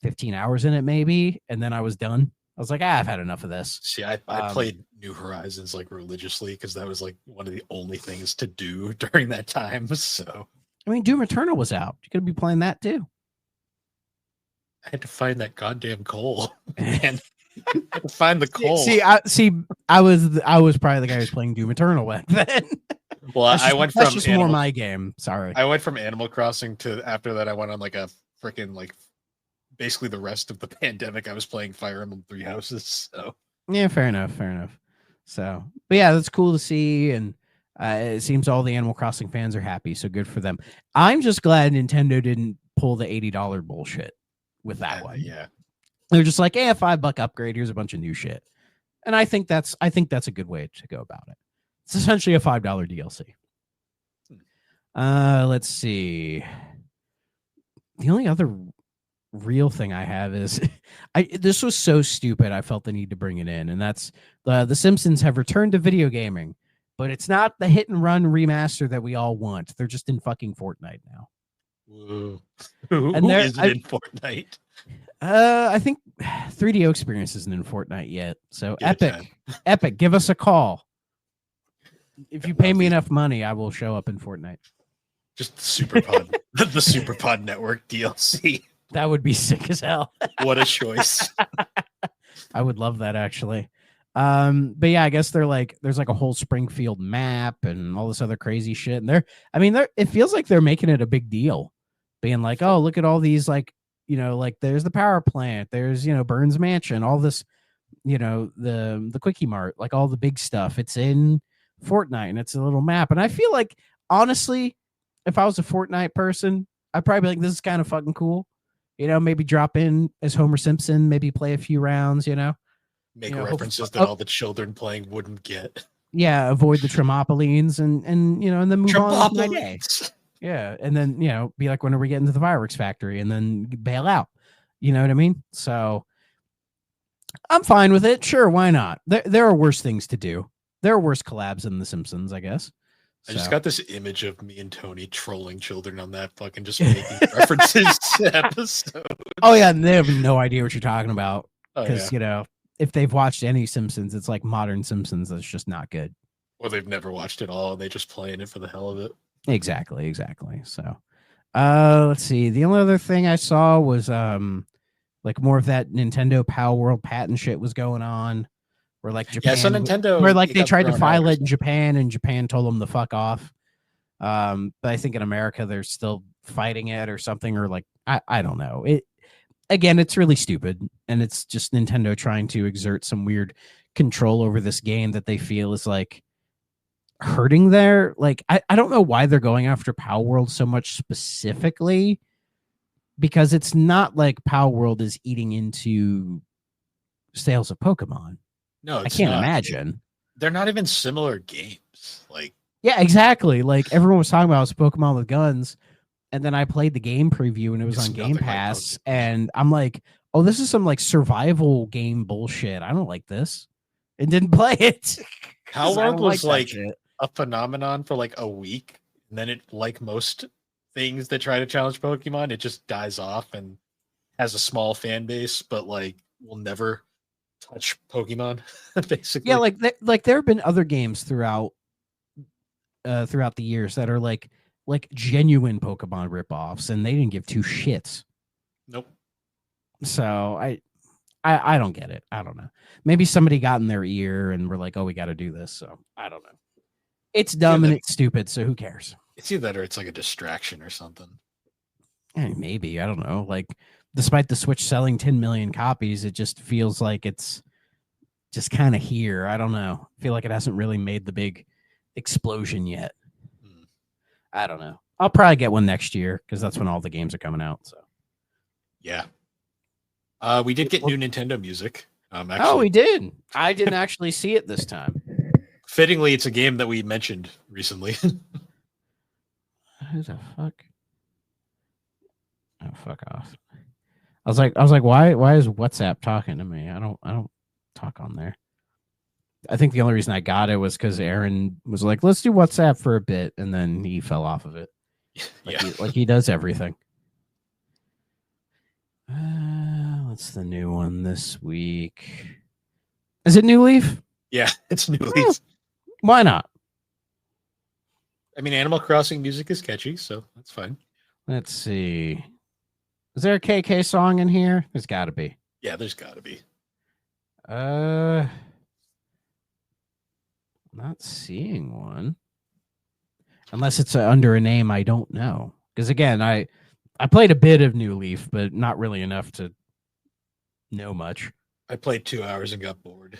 Speaker 6: 15 hours in it maybe, and then I was done. I was like, I've had enough of this.
Speaker 5: See, I played New Horizons like religiously because that was like one of the only things to do during that time. So
Speaker 6: I mean, Doom Eternal was out. You could be playing that too.
Speaker 5: I had to find that goddamn coal. Man, I had to find the coal.
Speaker 6: I was probably the guy who's playing Doom Eternal back then.
Speaker 5: Well, I went from
Speaker 6: that's just more my game. Sorry.
Speaker 5: I went from Animal Crossing to after that I went on like a freaking like basically the rest of the pandemic I was playing Fire Emblem Three Houses. So
Speaker 6: yeah, fair enough. So, but yeah, that's cool to see, and it seems all the Animal Crossing fans are happy. So good for them. I'm just glad Nintendo didn't pull the $80 bullshit with that one.
Speaker 5: Yeah,
Speaker 6: they're just like, a $5 upgrade. Here's a bunch of new shit, and I think that's a good way to go about it. It's essentially a $5 DLC. Let's see. The only other real thing I have is this was so stupid I felt the need to bring it in, and that's the Simpsons have returned to video gaming, but it's not the hit and run remaster that we all want. They're just in fucking Fortnite now.
Speaker 5: Whoa.
Speaker 6: And
Speaker 5: Who is it in Fortnite?
Speaker 6: I think 3DO Experience isn't in Fortnite yet. So Epic, give us a call. If you pay me enough money, I will show up in Fortnite.
Speaker 5: Just the SuperPod, the SuperPod Network DLC.
Speaker 6: That would be sick as hell.
Speaker 5: What a choice.
Speaker 6: I would love that actually. But yeah, I guess there's like a whole Springfield map and all this other crazy shit. And it feels like they're making it a big deal, being like, oh, look at all these, like, like there's the power plant, there's, Burns Mansion, all this, the Quickie Mart, like all the big stuff. It's in Fortnite and it's a little map. And I feel like, honestly, if I was a Fortnite person, I'd probably be like, this is kind of fucking cool. Maybe drop in as Homer Simpson, maybe play a few rounds,
Speaker 5: Make references that all the children playing wouldn't get.
Speaker 6: Yeah, avoid the Tremopolines and then move on with my day. Yeah, and then be like, when are we getting to the fireworks factory, and then bail out. You know what I mean? So I'm fine with it. Sure, why not? There are worse things to do. There are worse collabs than The Simpsons, I guess.
Speaker 5: I just got this image of me and Tony trolling children on that fucking just making references to episodes.
Speaker 6: Oh yeah, and they have no idea what you're talking about because
Speaker 5: yeah.
Speaker 6: If they've watched any Simpsons, it's like modern Simpsons that's just not good.
Speaker 5: Or they've never watched it all and they just playing it for the hell of it.
Speaker 6: Exactly. So, let's see. The only other thing I saw was like more of that Nintendo Power World patent shit was going on. Where like Japan,
Speaker 5: so Nintendo,
Speaker 6: where like they tried to file it in Japan, and Japan told them to fuck off. But I think in America they're still fighting it or something, or like I don't know. It's really stupid, and it's just Nintendo trying to exert some weird control over this game that they feel is like hurting their like. I don't know why they're going after Power World so much specifically, because it's not like Power World is eating into sales of Pokemon.
Speaker 5: No,
Speaker 6: I can't imagine.
Speaker 5: They're not even similar games. Like,
Speaker 6: yeah, exactly. Like everyone was talking about, it was Pokemon with guns, and then I played the game preview and it was on Game Pass, and I'm like, oh, this is some like survival game bullshit. I don't like this, and didn't play it.
Speaker 5: Power World was like a phenomenon for like a week, and then it, like most things that try to challenge Pokemon, it just dies off and has a small fan base, but like will never touch Pokemon. Basically,
Speaker 6: yeah, like there have been other games throughout the years that are like genuine Pokemon ripoffs, and they didn't give two shits.
Speaker 5: Nope.
Speaker 6: So I don't get it. I don't know. Maybe somebody got in their ear and were like, oh, we got to do this. So I don't know. It's dumb and it's stupid. So who cares?
Speaker 5: It's either that or it's like a distraction or something.
Speaker 6: Maybe, I don't know. Like, despite the Switch selling 10 million copies, it just feels like it's just kind of here. I don't know. I feel like it hasn't really made the big explosion yet. I don't know. I'll probably get one next year because that's when all the games are coming out. So,
Speaker 5: yeah. We did get new Nintendo music. Actually,
Speaker 6: oh, we did. I didn't actually see it this time.
Speaker 5: Fittingly, it's a game that we mentioned recently.
Speaker 6: Who the fuck? Oh, fuck off. I was like, why is WhatsApp talking to me? I don't talk on there. I think the only reason I got it was because Aaron was like, "Let's do WhatsApp for a bit," and then he fell off of it. Like he does everything. What's the new one this week? Is it New Leaf?
Speaker 5: Yeah, it's New Leaf.
Speaker 6: Why not?
Speaker 5: I mean, Animal Crossing music is catchy, so that's fine.
Speaker 6: Let's see. Is there a KK song in here? There's got to be.
Speaker 5: Yeah, there's got to be.
Speaker 6: Not seeing one. Unless it's under a name I don't know. Because again, I played a bit of New Leaf, but not really enough to know much.
Speaker 5: I played 2 hours and got bored.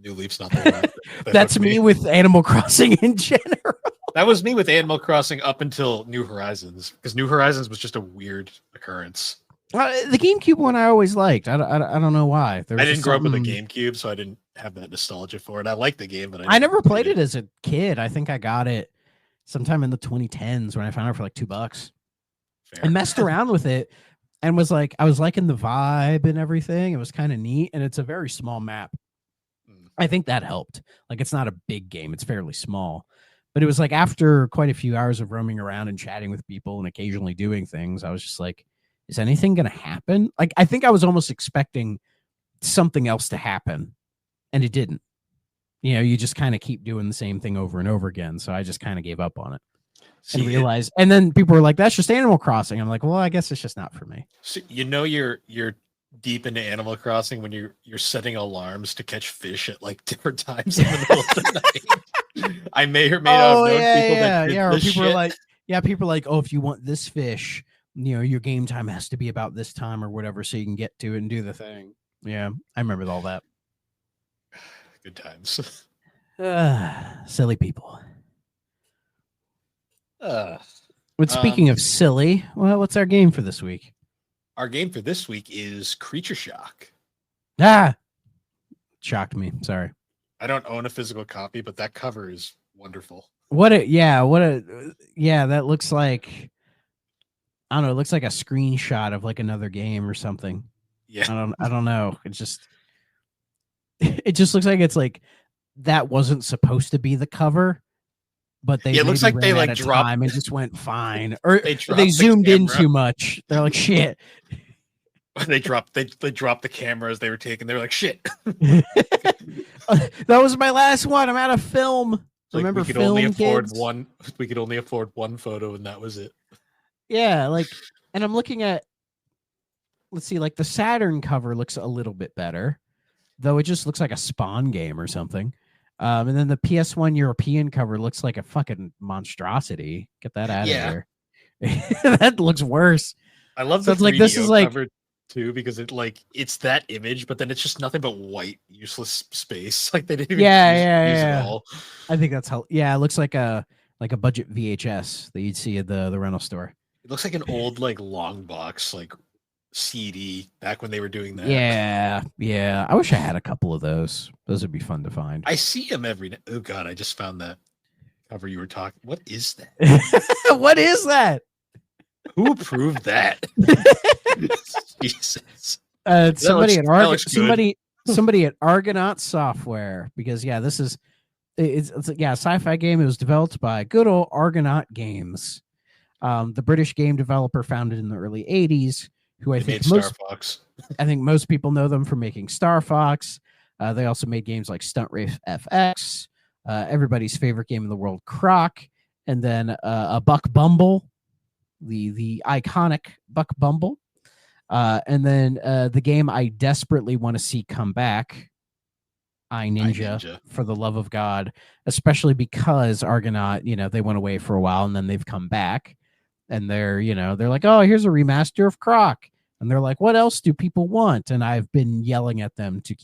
Speaker 5: New Leaf's not the one.
Speaker 6: That's me with Animal Crossing in general.
Speaker 5: That was me with Animal Crossing up until New Horizons, because New Horizons was just a weird occurrence.
Speaker 6: The GameCube one I always liked. I don't know why.
Speaker 5: I didn't grow up with a GameCube, so I didn't have that nostalgia for it. I liked the game, but
Speaker 6: I never played it as a kid. I think I got it sometime in the 2010s when I found it for like $2.
Speaker 5: Fair.
Speaker 6: And messed around with it and was like, I was liking the vibe and everything. It was kind of neat, and it's a very small map. I think that helped. Like, it's not a big game. It's fairly small. But it was like after quite a few hours of roaming around and chatting with people and occasionally doing things, I was just like, is anything going to happen? Like, I think I was almost expecting something else to happen, and it didn't. You know, you just kind of keep doing the same thing over and over again. So I just kind of gave up on it. And realized, and then people were like, that's just Animal Crossing. I'm like, well, I guess it's just not for me.
Speaker 5: So, you know, you're deep into Animal Crossing when you're setting alarms to catch fish at like different times in the middle of the night. I may or may not have known people that did this
Speaker 6: people
Speaker 5: shit.
Speaker 6: are like, people are like, oh, if you want this fish, you know, your game time has to be about this time or whatever, so you can get to it and do the thing. Yeah, I remember all that.
Speaker 5: Good times.
Speaker 6: Silly people.
Speaker 5: But
Speaker 6: speaking of silly, well, what's our game for this week?
Speaker 5: Our game for this week is Creature Shock.
Speaker 6: Shocked me. Sorry.
Speaker 5: I don't own a physical copy, but that cover is wonderful.
Speaker 6: That looks like, I don't know, it looks like a screenshot of like another game or something.
Speaker 5: Yeah.
Speaker 6: I don't know. It just looks like it's like that wasn't supposed to be the cover, but they
Speaker 5: it looks like they like dropped
Speaker 6: and just went fine, or
Speaker 5: they
Speaker 6: zoomed in too much. They're like, shit.
Speaker 5: They dropped the camera as they were taking. They were like, shit.
Speaker 6: That was my last one. I'm out of film.
Speaker 5: Like,
Speaker 6: remember,
Speaker 5: we could
Speaker 6: film,
Speaker 5: only afford
Speaker 6: kids?
Speaker 5: one. We could only afford one photo, and that was it.
Speaker 6: Yeah, like, and I'm looking at. Let's see, like the Saturn cover looks a little bit better, though it just looks like a Spawn game or something. And then the PS1 European cover looks like a fucking monstrosity. Get that out of here. That looks worse.
Speaker 5: I love
Speaker 6: so
Speaker 5: the 3DO
Speaker 6: like this is like
Speaker 5: cover too, because it's that image, but then it's just nothing but white, useless space. Like they didn't even use it all.
Speaker 6: I think that's how. Yeah, it looks like a budget VHS that you'd see at the rental store.
Speaker 5: It looks like an old like long box like CD back when they were doing that.
Speaker 6: Yeah. I wish I had a couple of those. Those would be fun to find.
Speaker 5: I see them every day. Oh god, I just found that cover you were talking. What is that?
Speaker 6: What is that?
Speaker 5: Who approved that? Jesus.
Speaker 6: Somebody at Argonaut Software, because this is it's a sci-fi game. It was developed by good old Argonaut Games, the British game developer founded in the early 80s, who I think most people know them for making Star Fox. They also made games like Stunt Race FX, everybody's favorite game in the world, Croc, and then a Buck Bumble, the iconic Buck Bumble. And then the game I desperately want to see come back, I Ninja, for the love of God, especially because Argonaut, they went away for a while and then they've come back and they're like, oh, here's a remaster of Croc. And they're like, what else do people want? And I've been yelling at them to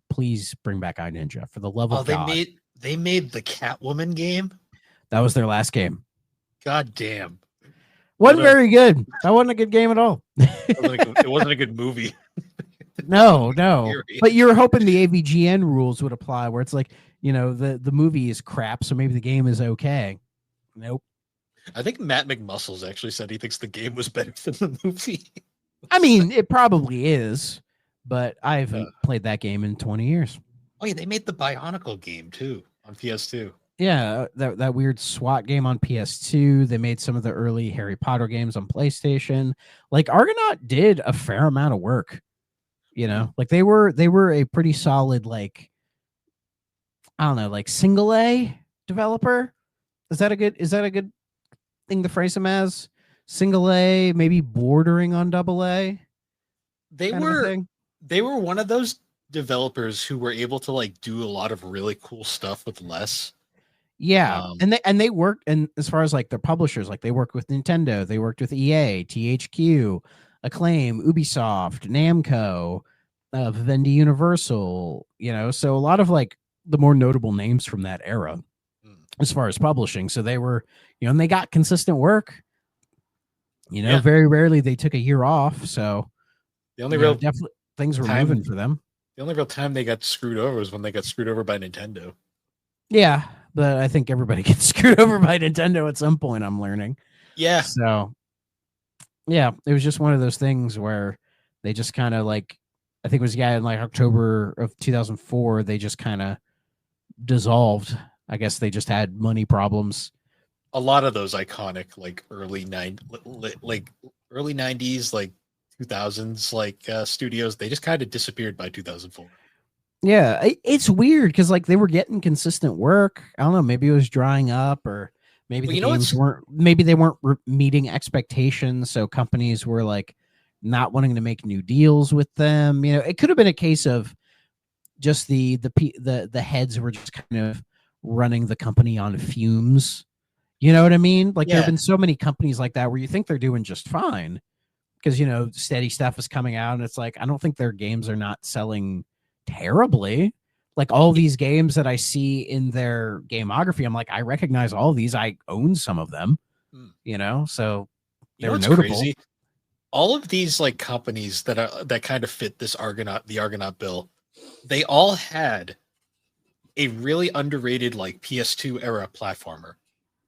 Speaker 6: please bring back I Ninja for the love of God.
Speaker 5: They made the Catwoman game.
Speaker 6: That was their last game.
Speaker 5: God damn.
Speaker 6: Wasn't very good. That wasn't a good game at all.
Speaker 5: It wasn't a good movie.
Speaker 6: No. But you were hoping the AVGN rules would apply, where it's like, the movie is crap, so maybe the game is okay. Nope.
Speaker 5: I think Matt McMuscles actually said he thinks the game was better than the movie.
Speaker 6: I mean, it probably is, but I haven't played that game in 20 years.
Speaker 5: Oh yeah, they made the Bionicle game too on PS2.
Speaker 6: Yeah, that weird SWAT game on PS2. They made some of the early Harry Potter games on PlayStation. Like Argonaut did a fair amount of work. You know, like they were a pretty solid, like, I don't know, like single A developer. Is that a good thing to phrase them as? Single A, maybe bordering on double A.
Speaker 5: They
Speaker 6: Kind of a
Speaker 5: were
Speaker 6: thing.
Speaker 5: they were one of those developers who were able to like do a lot of really cool stuff with less.
Speaker 6: Yeah,
Speaker 5: Um,
Speaker 6: and they work, and as far as like their publishers, like they worked with Nintendo, they worked with EA, THQ, Acclaim, Ubisoft, Namco, Vivendi Universal. You know, so a lot of like the more notable names from that era,
Speaker 5: Mm.
Speaker 6: as far as publishing. So they were, you know, and they got consistent work. You know,
Speaker 5: Yeah.
Speaker 6: very rarely they took a year off. So
Speaker 5: the only
Speaker 6: you know,
Speaker 5: real
Speaker 6: definitely things were
Speaker 5: time-
Speaker 6: moving for them.
Speaker 5: the only real time they got screwed over was when they got screwed over by Nintendo.
Speaker 6: Yeah, but I think everybody gets screwed over by Nintendo at some point. I'm learning.
Speaker 5: Yeah.
Speaker 6: So, yeah, it was just one of those things where they just kind of like, I think it was, in like October of 2004, they just kind of dissolved. I guess they just had money problems.
Speaker 5: A lot of those iconic like early 90s, like 2000s, like studios, they just kind of disappeared by 2004.
Speaker 6: Yeah, it's weird because like they were getting consistent work. I don't know, maybe it was drying up, or maybe
Speaker 5: Well,
Speaker 6: the
Speaker 5: you know
Speaker 6: games
Speaker 5: what's-
Speaker 6: weren't. Maybe they weren't meeting expectations, so companies were like not wanting to make new deals with them. You know, it could have been a case of just the heads were just kind of running the company on fumes. You know what I mean? Like there have
Speaker 5: Yeah.
Speaker 6: been so many companies like that where you think they're doing just fine because, you know, steady stuff is coming out, and it's like I don't think their games are not selling terribly. Like all these games that I see in their gamography, I'm like, I recognize all these. I own some of them, you know, so
Speaker 5: You know
Speaker 6: they're
Speaker 5: what's
Speaker 6: notable.
Speaker 5: crazy? All of these like companies that kind of fit the Argonaut bill, they all had a really underrated like PS2 era platformer.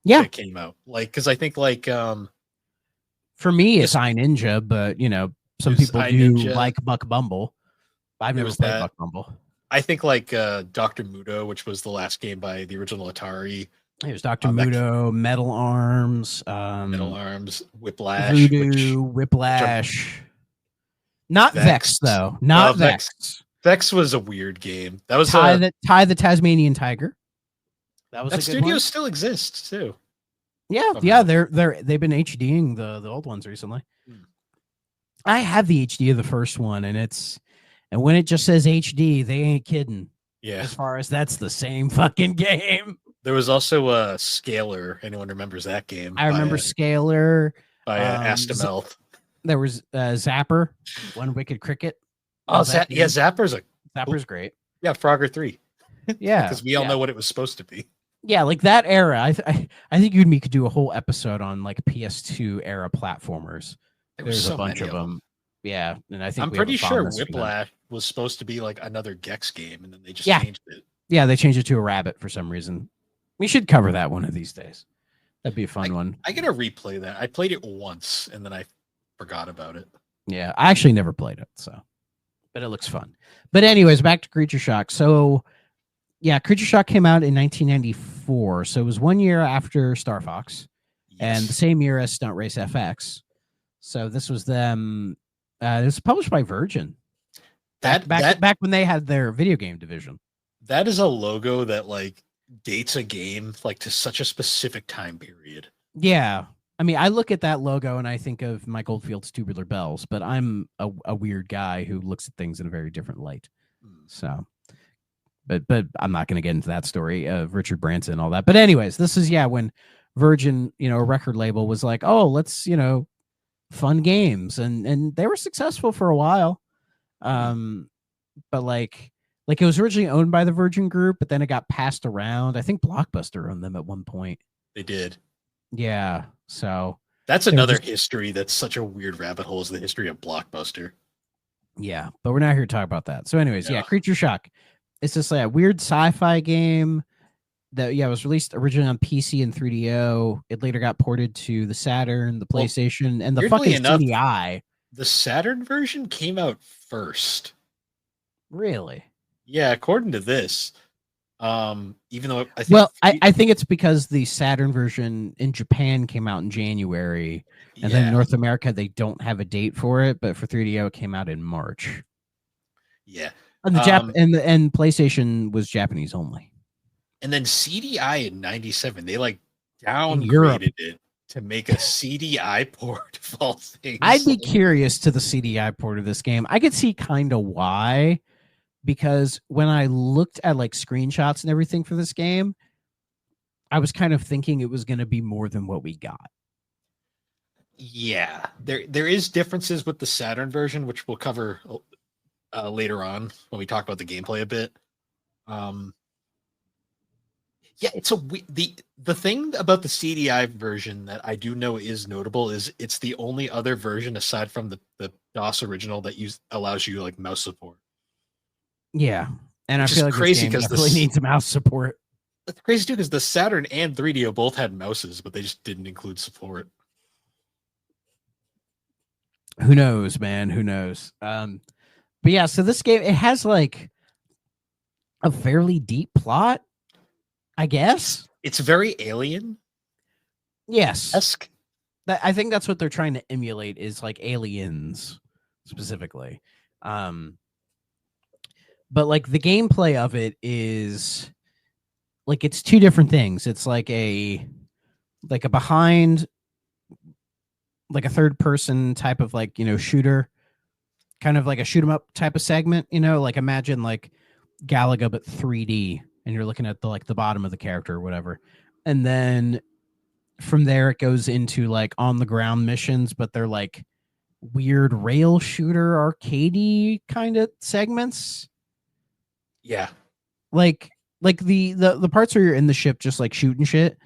Speaker 6: Yeah,
Speaker 5: that came out. Like, because I think like
Speaker 6: for me,
Speaker 5: Yes.
Speaker 6: it's iNinja, but you know, some
Speaker 5: There's
Speaker 6: people do
Speaker 5: iNinja.
Speaker 6: like Buck Bumble. I've
Speaker 5: There
Speaker 6: never
Speaker 5: was
Speaker 6: played
Speaker 5: that.
Speaker 6: Buck Bumble.
Speaker 5: I think like Dr. Mudo, which was the last game by the original Atari,
Speaker 6: There's Dr.
Speaker 5: that-
Speaker 6: Muto, Metal Arms,
Speaker 5: Metal Arms, Whiplash,
Speaker 6: Voodoo, Whiplash. Not Vex,
Speaker 5: Vex.
Speaker 6: though. Not
Speaker 5: Vex.
Speaker 6: Vex.
Speaker 5: Vex was a weird game. That was
Speaker 6: Ty the Tasmanian Tiger. That was
Speaker 5: that
Speaker 6: a good
Speaker 5: studio
Speaker 6: one.
Speaker 5: still exists too.
Speaker 6: Yeah,
Speaker 5: somehow.
Speaker 6: they've been HDing the old ones recently.
Speaker 5: Hmm.
Speaker 6: I have the HD of the first one, and when it just says HD, they ain't kidding.
Speaker 5: Yeah.
Speaker 6: As far as that's the same fucking game.
Speaker 5: There was also a Scalar. Anyone remembers that game?
Speaker 6: I remember Scalar.
Speaker 5: by Astamelth.
Speaker 6: There was Zapper, One Wicked Cricket.
Speaker 5: Oh,
Speaker 6: that
Speaker 5: yeah,
Speaker 6: game?
Speaker 5: Zapper's
Speaker 6: Zapper's great.
Speaker 5: yeah, Frogger 3.
Speaker 6: Yeah,
Speaker 5: Because we all
Speaker 6: yeah.
Speaker 5: know what it was supposed to be.
Speaker 6: Yeah, like that era. I think you and me could do a whole episode on like PS2 era platformers.
Speaker 5: There was
Speaker 6: There's
Speaker 5: so
Speaker 6: a bunch
Speaker 5: many
Speaker 6: of them. Yeah, and I think
Speaker 5: I'm
Speaker 6: we have a
Speaker 5: pretty sure
Speaker 6: fondness for them.
Speaker 5: Whiplash was supposed to be like another Gex game, and then they just
Speaker 6: Yeah.
Speaker 5: changed it.
Speaker 6: Yeah, they changed it to a rabbit for some reason. We should cover that one of these days. That'd be a fun one.
Speaker 5: I gotta replay that. I played it once, and then I forgot about it.
Speaker 6: Yeah, I actually never played it, so but it looks fun. But anyways, back to Creature Shock. So yeah, Creature Shock came out in 1994, so it was 1 year after Star Fox and the
Speaker 5: Yes.
Speaker 6: same year as Stunt Race FX. So this was them. It was published by Virgin. Back when they had their video game division.
Speaker 5: That is a logo that like dates a game like to such a specific time period.
Speaker 6: Yeah. I mean, I look at that logo and I think of Mike Oldfield's Tubular Bells, but I'm a weird guy who looks at things in a very different light. So, but I'm not going to get into that story of Richard Branson and all that. But anyways, this is, when Virgin, a record label was like, oh, let's, fun games. And they were successful for a while. But like it was originally owned by the Virgin Group, but then it got passed around. I think Blockbuster owned them at one point.
Speaker 5: They did.
Speaker 6: Yeah. So
Speaker 5: That's another history that's such a weird rabbit hole is the history of Blockbuster.
Speaker 6: yeah, but we're not here to talk about that. So anyways,
Speaker 5: Yeah.
Speaker 6: Creature Shock. It's just like a weird sci-fi game that was released originally on PC and 3DO. It later got ported to the Saturn, the
Speaker 5: Well,
Speaker 6: PlayStation, and the
Speaker 5: weirdly
Speaker 6: fucking
Speaker 5: enough-
Speaker 6: CDI.
Speaker 5: The Saturn version came out first.
Speaker 6: Really?
Speaker 5: Yeah, according to this, even though I think
Speaker 6: Well, I think it's because the Saturn version in Japan came out in January, and then
Speaker 5: yeah,
Speaker 6: North America they don't have a date for it, but for 3DO it came out in March.
Speaker 5: yeah.
Speaker 6: And and PlayStation was Japanese only.
Speaker 5: And then CDI in 97, they like
Speaker 6: In Europe.
Speaker 5: downgraded it to make a CDI port of all things.
Speaker 6: I'd be curious to the CDI port of this game. I could see kind of why, because when I looked at like screenshots and everything for this game, I was kind of thinking it was going to be more than what we got.
Speaker 5: Yeah, there is differences with the Saturn version, which we'll cover later on when we talk about the gameplay a bit. Yeah, it's the thing about the CDI version that I do know is notable is it's the only other version aside from the DOS original that allows you like mouse support.
Speaker 6: Yeah, and
Speaker 5: Which
Speaker 6: I feel like
Speaker 5: crazy
Speaker 6: this game definitely needs mouse support.
Speaker 5: That's crazy too, because the Saturn and 3DO both had mouses, but they just didn't include support.
Speaker 6: Who knows, man? Who knows? But yeah, so this game, it has like a fairly deep plot, I guess.
Speaker 5: It's very Alien.
Speaker 6: Yes. I think that's what they're trying to emulate is like Aliens specifically. But like the gameplay of it is like it's two different things. It's like a behind like a third person type of like, shooter, kind of like a shoot 'em up type of segment, like imagine like Galaga but 3D and you're looking at the bottom of the character or whatever. And then from there it goes into like on the ground missions, but they're like weird rail shooter arcadey kind of segments.
Speaker 5: Yeah.
Speaker 6: Like the parts where you're in the ship just like shooting shit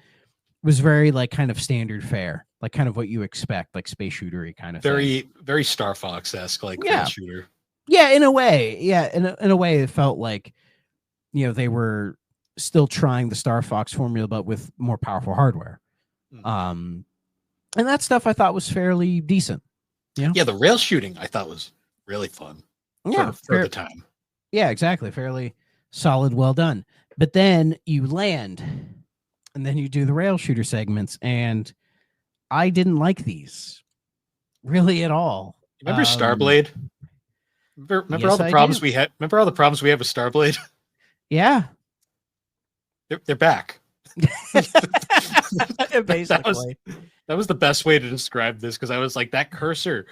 Speaker 6: was very like kind of standard fare, like kind of what you expect, like space shootery kind of
Speaker 5: very
Speaker 6: thing.
Speaker 5: very Star Fox-esque, like
Speaker 6: yeah.
Speaker 5: shooter.
Speaker 6: Yeah, in a way. Yeah, in a way it felt like they were still trying the Star Fox formula but with more powerful hardware. And that stuff I thought was fairly decent.
Speaker 5: Yeah, the rail shooting I thought was really fun.
Speaker 6: Yeah,
Speaker 5: for the time.
Speaker 6: Yeah, exactly. Fairly solid, well done. But then you land and then you do the rail shooter segments, and I didn't like these really at all.
Speaker 5: Remember Starblade? Remember all the problems we had? Remember all the problems we had with Starblade?
Speaker 6: Yeah.
Speaker 5: They're back.
Speaker 6: Basically.
Speaker 5: That was the best way to describe this, because I was like, that cursor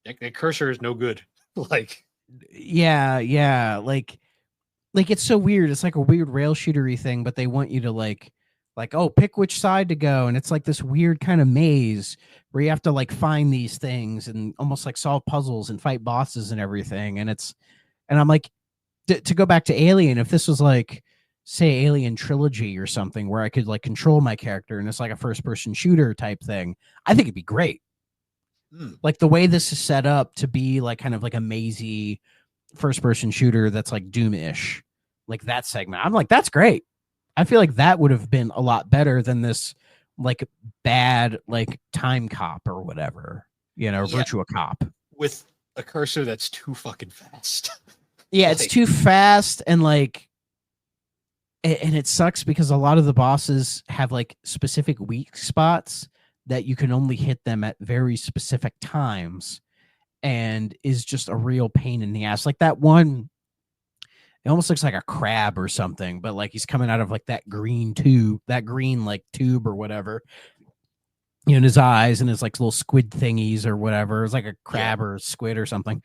Speaker 5: is no good. Like,
Speaker 6: yeah. Like it's so weird. It's like a weird rail shootery thing, but they want you to like, oh, pick which side to go. And it's like this weird kind of maze where you have to like find these things and almost like solve puzzles and fight bosses and everything. And I'm like, to go back to Alien, if this was like, say, Alien Trilogy or something where I could like control my character and it's like a first person shooter type thing, I think it'd be great. Like the way this is set up to be like kind of like a mazy first person shooter that's like Doom-ish, like that segment, I'm like, that's great. I feel like that would have been a lot better than this like bad like Time Cop or whatever, Virtua Cop
Speaker 5: with a cursor that's too fucking fast.
Speaker 6: Yeah, it's too fast, and like, and it sucks because a lot of the bosses have like specific weak spots that you can only hit them at very specific times, and is just a real pain in the ass. Like that one, it almost looks like a crab or something, but like he's coming out of like that green like tube or whatever, in his eyes, and his like little squid thingies or whatever. It's like a crab or a squid or something.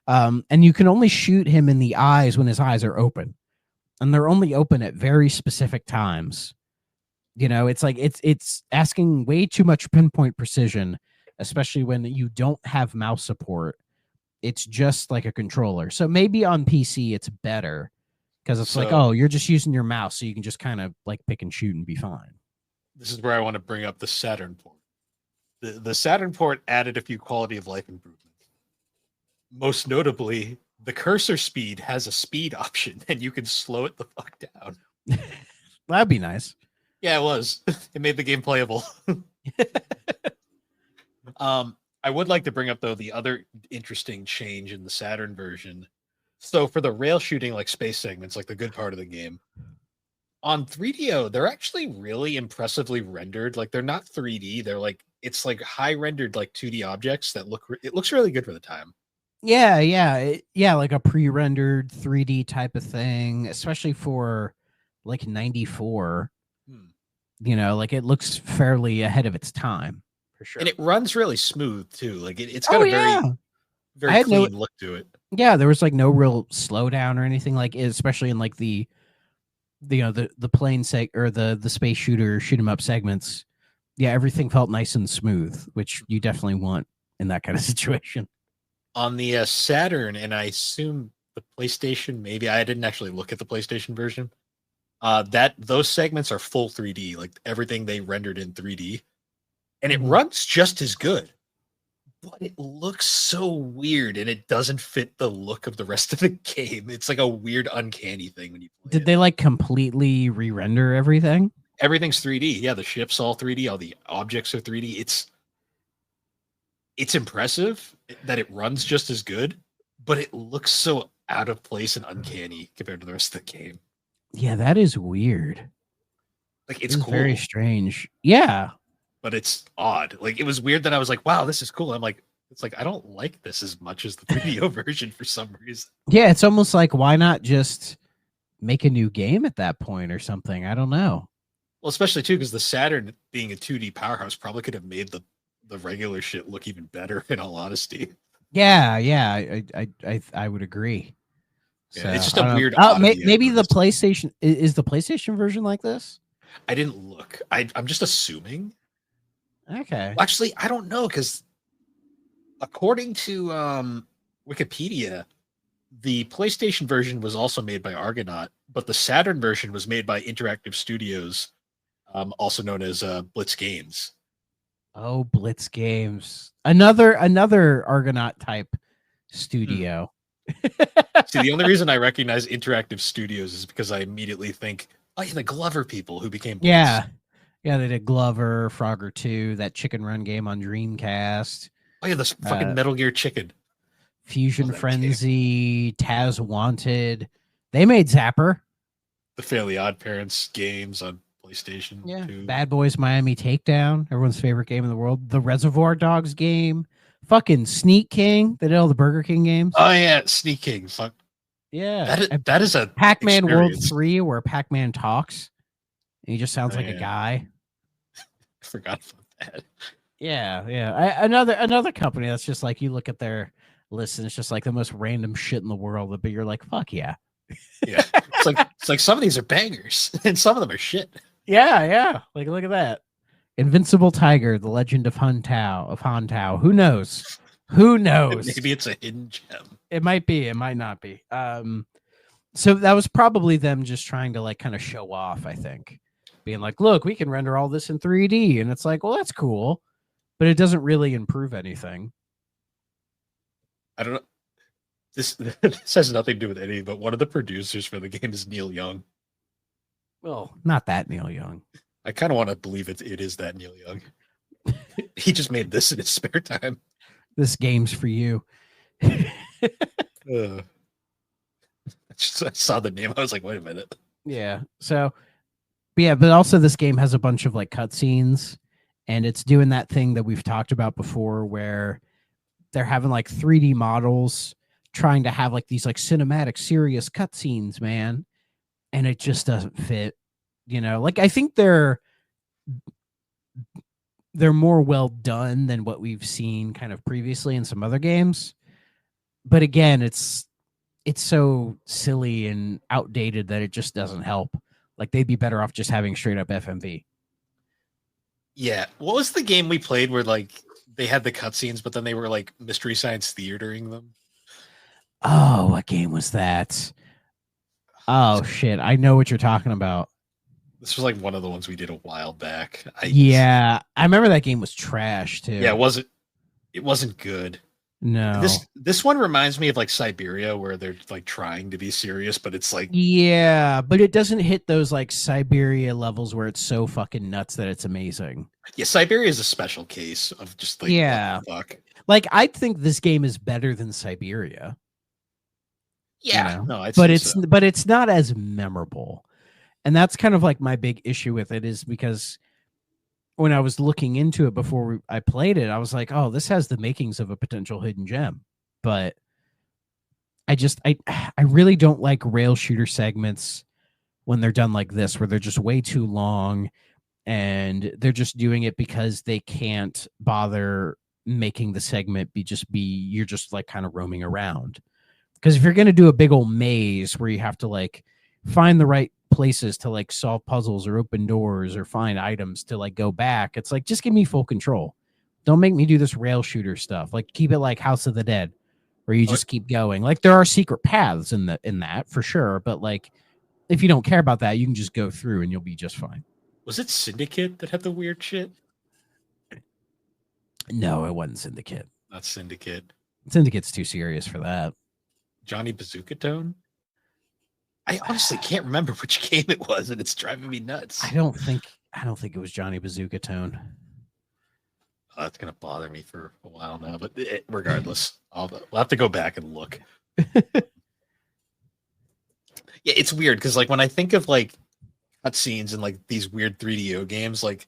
Speaker 6: And you can only shoot him in the eyes when his eyes are open, and they're only open at very specific times. It's like it's asking way too much pinpoint precision, especially when you don't have mouse support. It's just like a controller. So maybe on PC it's better because it's like, oh, you're just using your mouse, so you can just kind of like pick and shoot and be fine.
Speaker 5: This is where I want to bring up the Saturn port. The Saturn port added a few quality of life improvements. Most notably, the cursor speed has a speed option, and you can slow it the fuck down.
Speaker 6: That'd be nice.
Speaker 5: Yeah, it was. It made the game playable. I would like to bring up, though, the other interesting change in the Saturn version So for the rail shooting, like space segments, like the good part of the game, on 3DO, they're actually really impressively rendered. Like they're not 3D. They're like it's like high rendered like 2D objects that it looks really good for the time.
Speaker 6: Yeah, like a pre-rendered 3D type of thing, especially for like 94. Like it looks fairly ahead of its time for sure.
Speaker 5: And it runs really smooth too. Like it's
Speaker 6: Oh
Speaker 5: got a
Speaker 6: yeah, I
Speaker 5: very
Speaker 6: had no-
Speaker 5: clean look to it.
Speaker 6: yeah, there was like no real slowdown or anything like, especially in like the the plane or the space shooter shoot 'em up segments. Yeah, everything felt nice and smooth, which you definitely want in that kind of situation.
Speaker 5: On the Saturn, and I assume the PlayStation, maybe I didn't actually look at the PlayStation version. That those segments are full 3D, like everything they rendered in 3D, and it runs just as good. But it looks so weird, and it doesn't fit the look of the rest of the game. It's like a weird, uncanny thing when you play
Speaker 6: Did
Speaker 5: it.
Speaker 6: they like completely re-render everything?
Speaker 5: Everything's 3D. Yeah, the ship's all 3D. All the objects are 3D. It's impressive that it runs just as good, but it looks so out of place and uncanny compared to the rest of the game.
Speaker 6: Yeah, that is weird.
Speaker 5: Like it's cool,
Speaker 6: very strange. Yeah,
Speaker 5: but it's odd. Like it was weird that I was like, "Wow, this is cool." I'm like, it's like I don't like this as much as the 3DO version for some reason.
Speaker 6: yeah, it's almost like why not just make a new game at that point or something? I don't know.
Speaker 5: Well, especially too because the Saturn being a 2D powerhouse probably could have made the regular shit look even better. In all honesty,
Speaker 6: Yeah, I would agree.
Speaker 5: Yeah,
Speaker 6: So,
Speaker 5: it's just a
Speaker 6: I don't
Speaker 5: weird.
Speaker 6: know.
Speaker 5: oddity
Speaker 6: Maybe
Speaker 5: at
Speaker 6: the
Speaker 5: first.
Speaker 6: PlayStation is the PlayStation version like this.
Speaker 5: I didn't look. I'm just assuming.
Speaker 6: Okay.
Speaker 5: Actually, I don't know because according to Wikipedia, the PlayStation version was also made by Argonaut, but the Saturn version was made by Interactive Studios, also known as Blitz Games.
Speaker 6: Oh, Blitz Games. Another Argonaut type studio.
Speaker 5: See, the only reason I recognize Interactive Studios is because I immediately think, oh, yeah, the Glover people who became Blitz.
Speaker 6: Yeah, they did Glover, Frogger 2, that Chicken Run game on Dreamcast.
Speaker 5: Oh, yeah, this fucking Metal Gear Chicken.
Speaker 6: Fusion Frenzy, Taz Wanted. They made Zapper.
Speaker 5: The Fairly Odd Parents games on PlayStation 2.
Speaker 6: Bad Boys Miami Takedown, everyone's favorite game in the world. The Reservoir Dogs game. Fucking Sneak King. They did all the Burger King games.
Speaker 5: Oh, yeah, Sneak King. Fuck.
Speaker 6: Yeah.
Speaker 5: That is a
Speaker 6: Pac-Man World
Speaker 5: experience.
Speaker 6: 3 where Pac-Man talks. And he just sounds like a guy.
Speaker 5: I forgot about that.
Speaker 6: Yeah. Another company that's just like, you look at their list and it's just like the most random shit in the world, but you're like, fuck yeah.
Speaker 5: Yeah. It's like some of these are bangers and some of them are shit.
Speaker 6: Yeah. Like, look at that. Invincible Tiger, The Legend of Hantao. Who knows?
Speaker 5: Maybe it's a hidden gem.
Speaker 6: It might be. It might not be. So that was probably them just trying to like kind of show off, I think. Being like, look, we can render all this in 3D. And it's like, well, that's cool. But it doesn't really improve anything.
Speaker 5: I don't know. This has nothing to do with anything, but one of the producers for the game is Neil Young.
Speaker 6: Well, not that Neil Young.
Speaker 5: I kind of want to believe it is that Neil Young. He just made this in his spare time.
Speaker 6: This game's for you.
Speaker 5: I saw the name. I was like, wait a minute.
Speaker 6: Yeah. So, but also this game has a bunch of like cutscenes, and it's doing that thing that we've talked about before where they're having like 3D models trying to have like these like cinematic serious cutscenes, man. And it just doesn't fit, like I think they're more well done than what we've seen kind of previously in some other games. But again, it's so silly and outdated that it just doesn't help. Like they'd be better off just having straight up FMV.
Speaker 5: Yeah. What was the game we played where like they had the cutscenes, but then they were like Mystery Science Theatering them?
Speaker 6: Oh, what game was that? Oh shit, I know what you're talking about.
Speaker 5: This was like one of the ones we did a while back.
Speaker 6: I remember that game was trash too.
Speaker 5: Yeah, it wasn't good.
Speaker 6: No.
Speaker 5: This one reminds me of like Siberia, where they're like trying to be serious, but it's like
Speaker 6: but it doesn't hit those like Siberia levels where it's so fucking nuts that it's amazing.
Speaker 5: Yeah, Siberia is a special case of just like what the fuck.
Speaker 6: Like I think this game is better than Siberia.
Speaker 5: Yeah,
Speaker 6: know?
Speaker 5: no, I'd
Speaker 6: But
Speaker 5: say
Speaker 6: it's
Speaker 5: so.
Speaker 6: but it's not as memorable. And that's kind of like my big issue with it, is because when I was looking into it before I played it, I was like, oh, this has the makings of a potential hidden gem. But I really don't like rail shooter segments when they're done like this, where they're just way too long and they're just doing it because they can't bother making the segment be you're just like kind of roaming around. Because if you're going to do a big old maze where you have to like find the right places to like solve puzzles or open doors or find items to like go back, it's like, just give me full control. Don't make me do this rail shooter stuff. Like, keep it like House of the Dead, where you just keep going. Like, there are secret paths in that for sure, but like, if you don't care about that, you can just go through and you'll be just fine.
Speaker 5: Was it Syndicate that had the weird shit?
Speaker 6: No, it wasn't Syndicate.
Speaker 5: Not Syndicate.
Speaker 6: Syndicate's too serious for that.
Speaker 5: Johnny Bazooka Tone? I honestly can't remember which game it was, and it's driving me nuts.
Speaker 6: I don't think it was Johnny Bazooka Tone.
Speaker 5: Oh, that's gonna bother me for a while now, but regardless, we'll have to go back and look. Yeah, it's weird because like when I think of like cutscenes and like these weird 3DO games, like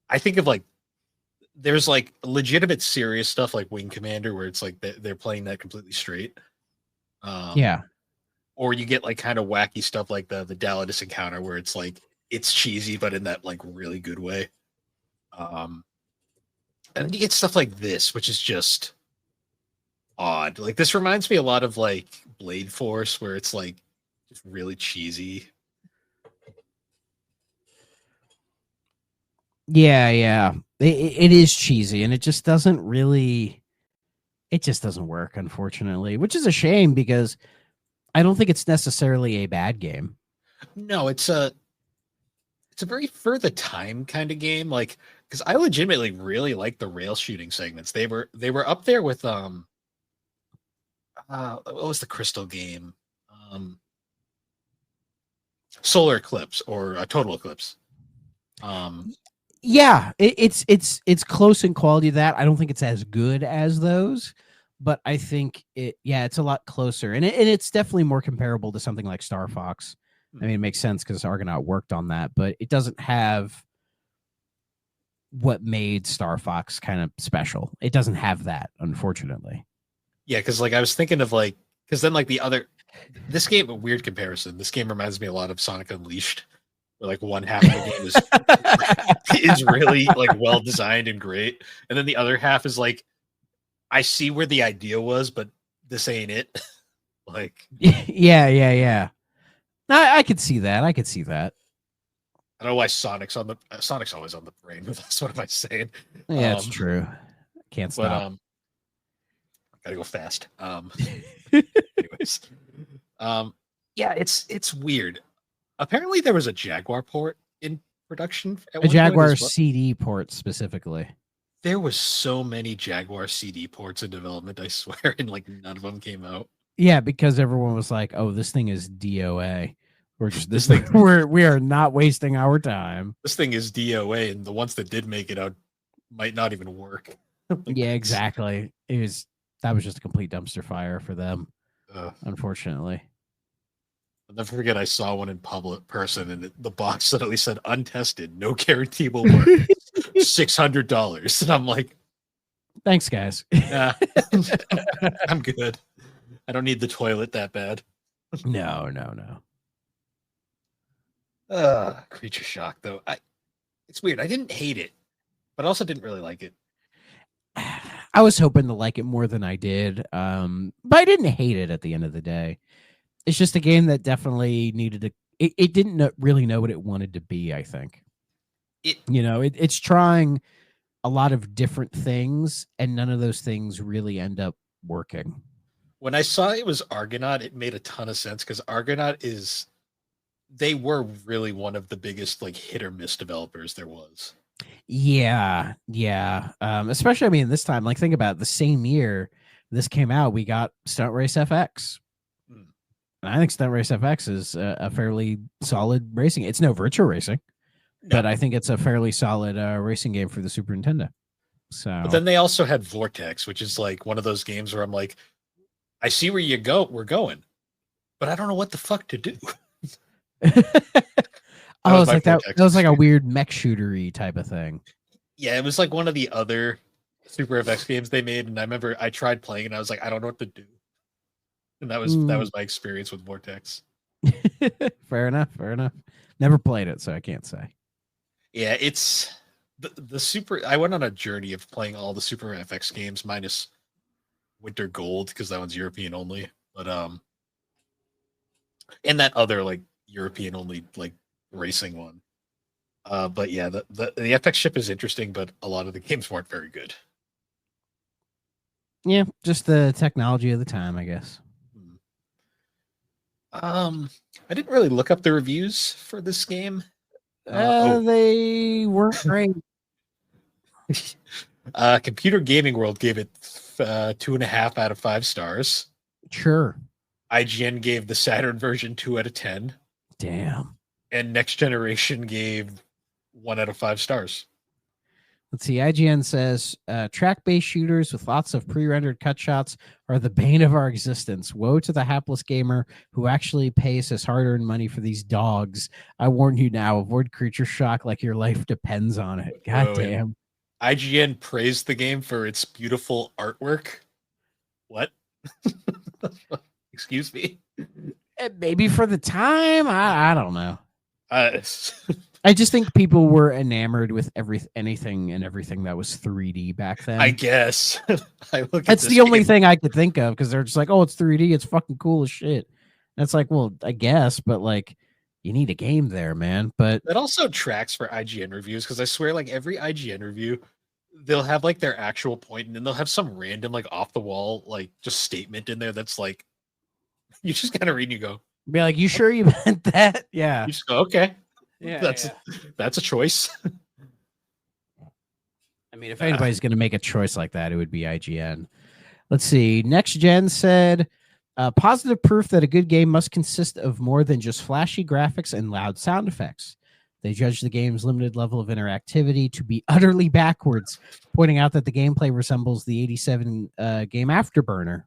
Speaker 5: I think of like there's like legitimate serious stuff like Wing Commander where it's like they're playing that completely straight.
Speaker 6: Yeah.
Speaker 5: Or you get like kind of wacky stuff like the Dallas encounter where it's like it's cheesy but in that like really good way. And then you get stuff like this, which is just odd. Like this reminds me a lot of like Blade Force, where it's like just really cheesy.
Speaker 6: Yeah. It is cheesy, and it just doesn't really. It just doesn't work, unfortunately, which is a shame because I don't think it's necessarily a bad game.
Speaker 5: No, it's a very for the time kind of game. Like, because I legitimately really like the rail shooting segments. They were up there with what was the Crystal game? Solar Eclipse or Total Eclipse.
Speaker 6: Yeah, it's close in quality to that. I don't think it's as good as those, but I think it's a lot closer, and it's definitely more comparable to something like Star Fox. I mean, it makes sense because Argonaut worked on that, but it doesn't have what made Star Fox kind of special. It doesn't have that, unfortunately.
Speaker 5: Yeah, because like I was thinking of like because then like this game, a weird comparison. This game reminds me a lot of Sonic Unleashed, where like one half of the game is really like well designed and great, and then the other half is like I see where the idea was, but this ain't it. Like
Speaker 6: yeah. I could see that.
Speaker 5: I don't know why Sonic's always on the brain with us. What am I saying?
Speaker 6: Yeah, it's true. Can't stop.
Speaker 5: But gotta go fast. Anyways, yeah, it's weird. Apparently, there was a Jaguar port in production.
Speaker 6: A Jaguar CD port specifically.
Speaker 5: There was so many Jaguar CD ports in development, I swear, and like none of them came out.
Speaker 6: Yeah, because everyone was like, "Oh, this thing is DOA. We're just this thing. we are not wasting our time.
Speaker 5: This thing is DOA, and the ones that did make it out might not even work."
Speaker 6: Yeah, exactly. That was just a complete dumpster fire for them, unfortunately.
Speaker 5: I'll never forget. I saw one in person, and the box suddenly said "untested, no guarantee will work." $600, and I'm like,
Speaker 6: "Thanks, guys.
Speaker 5: Yeah, I'm good. I don't need the toilet that bad."
Speaker 6: No.
Speaker 5: Creature Shock, though. It's weird. I didn't hate it, but I also didn't really like it.
Speaker 6: I was hoping to like it more than I did, but I didn't hate it at the end of the day. It's just a game that definitely needed to. It didn't really know what it wanted to be, I think. It's trying a lot of different things, and none of those things really end up working.
Speaker 5: When I saw it was Argonaut, it made a ton of sense because Argonaut they were really one of the biggest like hit or miss developers there was.
Speaker 6: Yeah. Especially, I mean, this time, like, think about it, the same year this came out, we got Stunt Race FX. And I think Stunt Race FX is a fairly solid racing. It's no virtual racing, but I think it's a fairly solid racing game for the Super Nintendo. So,
Speaker 5: but then they also had Vortex, which is like one of those games where I'm like, I see where we're going. but I don't know what the fuck to do.
Speaker 6: Oh,
Speaker 5: was
Speaker 6: it's
Speaker 5: my
Speaker 6: like that.
Speaker 5: Vortex
Speaker 6: That was like a
Speaker 5: experience.
Speaker 6: weird mech shootery type of thing.
Speaker 5: Yeah, it was like one of the other Super FX games they made, and I remember I tried playing, and I was like, I don't know what to do, and that was my experience with Vortex.
Speaker 6: Fair enough. Fair enough. Never played it, so I can't say.
Speaker 5: Yeah, it's the Super. I went on a journey of playing all the Super FX games minus Winter Gold because that one's European only, but and that other like European only like racing one. But yeah, the FX ship is interesting, but a lot of the games weren't very good.
Speaker 6: Yeah, just the technology of the time, I guess.
Speaker 5: I didn't really look up the reviews for this game. Oh,
Speaker 6: They weren't great.
Speaker 5: Computer Gaming World gave it 2.5 out of 5 stars.
Speaker 6: Sure.
Speaker 5: IGN gave the Saturn version 2 out of 10.
Speaker 6: Damn.
Speaker 5: And Next Generation gave 1 out of 5 stars.
Speaker 6: Let's see. IGN says track-based shooters with lots of pre-rendered cut shots are the bane of our existence. Woe to the hapless gamer who actually pays his hard-earned money for these dogs. I warn you now, avoid creature shock like your life depends on it. God damn.
Speaker 5: IGN praised the game for its beautiful artwork. What? Excuse me?
Speaker 6: Maybe for the time. I don't know.
Speaker 5: I
Speaker 6: just think people were enamored with anything and everything that was 3D back then.
Speaker 5: I guess.
Speaker 6: That's the only thing I could think of because they're just like, oh, it's 3D. It's fucking cool as shit. And it's like, well, I guess, but like, you need a game there, man. But
Speaker 5: that also tracks for IGN reviews because I swear, like every IGN review, they'll have like their actual point and then they'll have some random, like off the wall, like just statement in there that's like, you just kind of read and you go,
Speaker 6: be like, you sure you meant that? Yeah.
Speaker 5: You just go, okay.
Speaker 6: Yeah,
Speaker 5: that's a choice.
Speaker 6: I mean, if anybody's going to make a choice like that, it would be IGN. Let's see. Next Gen said, positive proof that a good game must consist of more than just flashy graphics and loud sound effects. They judge the game's limited level of interactivity to be utterly backwards, pointing out that the gameplay resembles the 87 game Afterburner.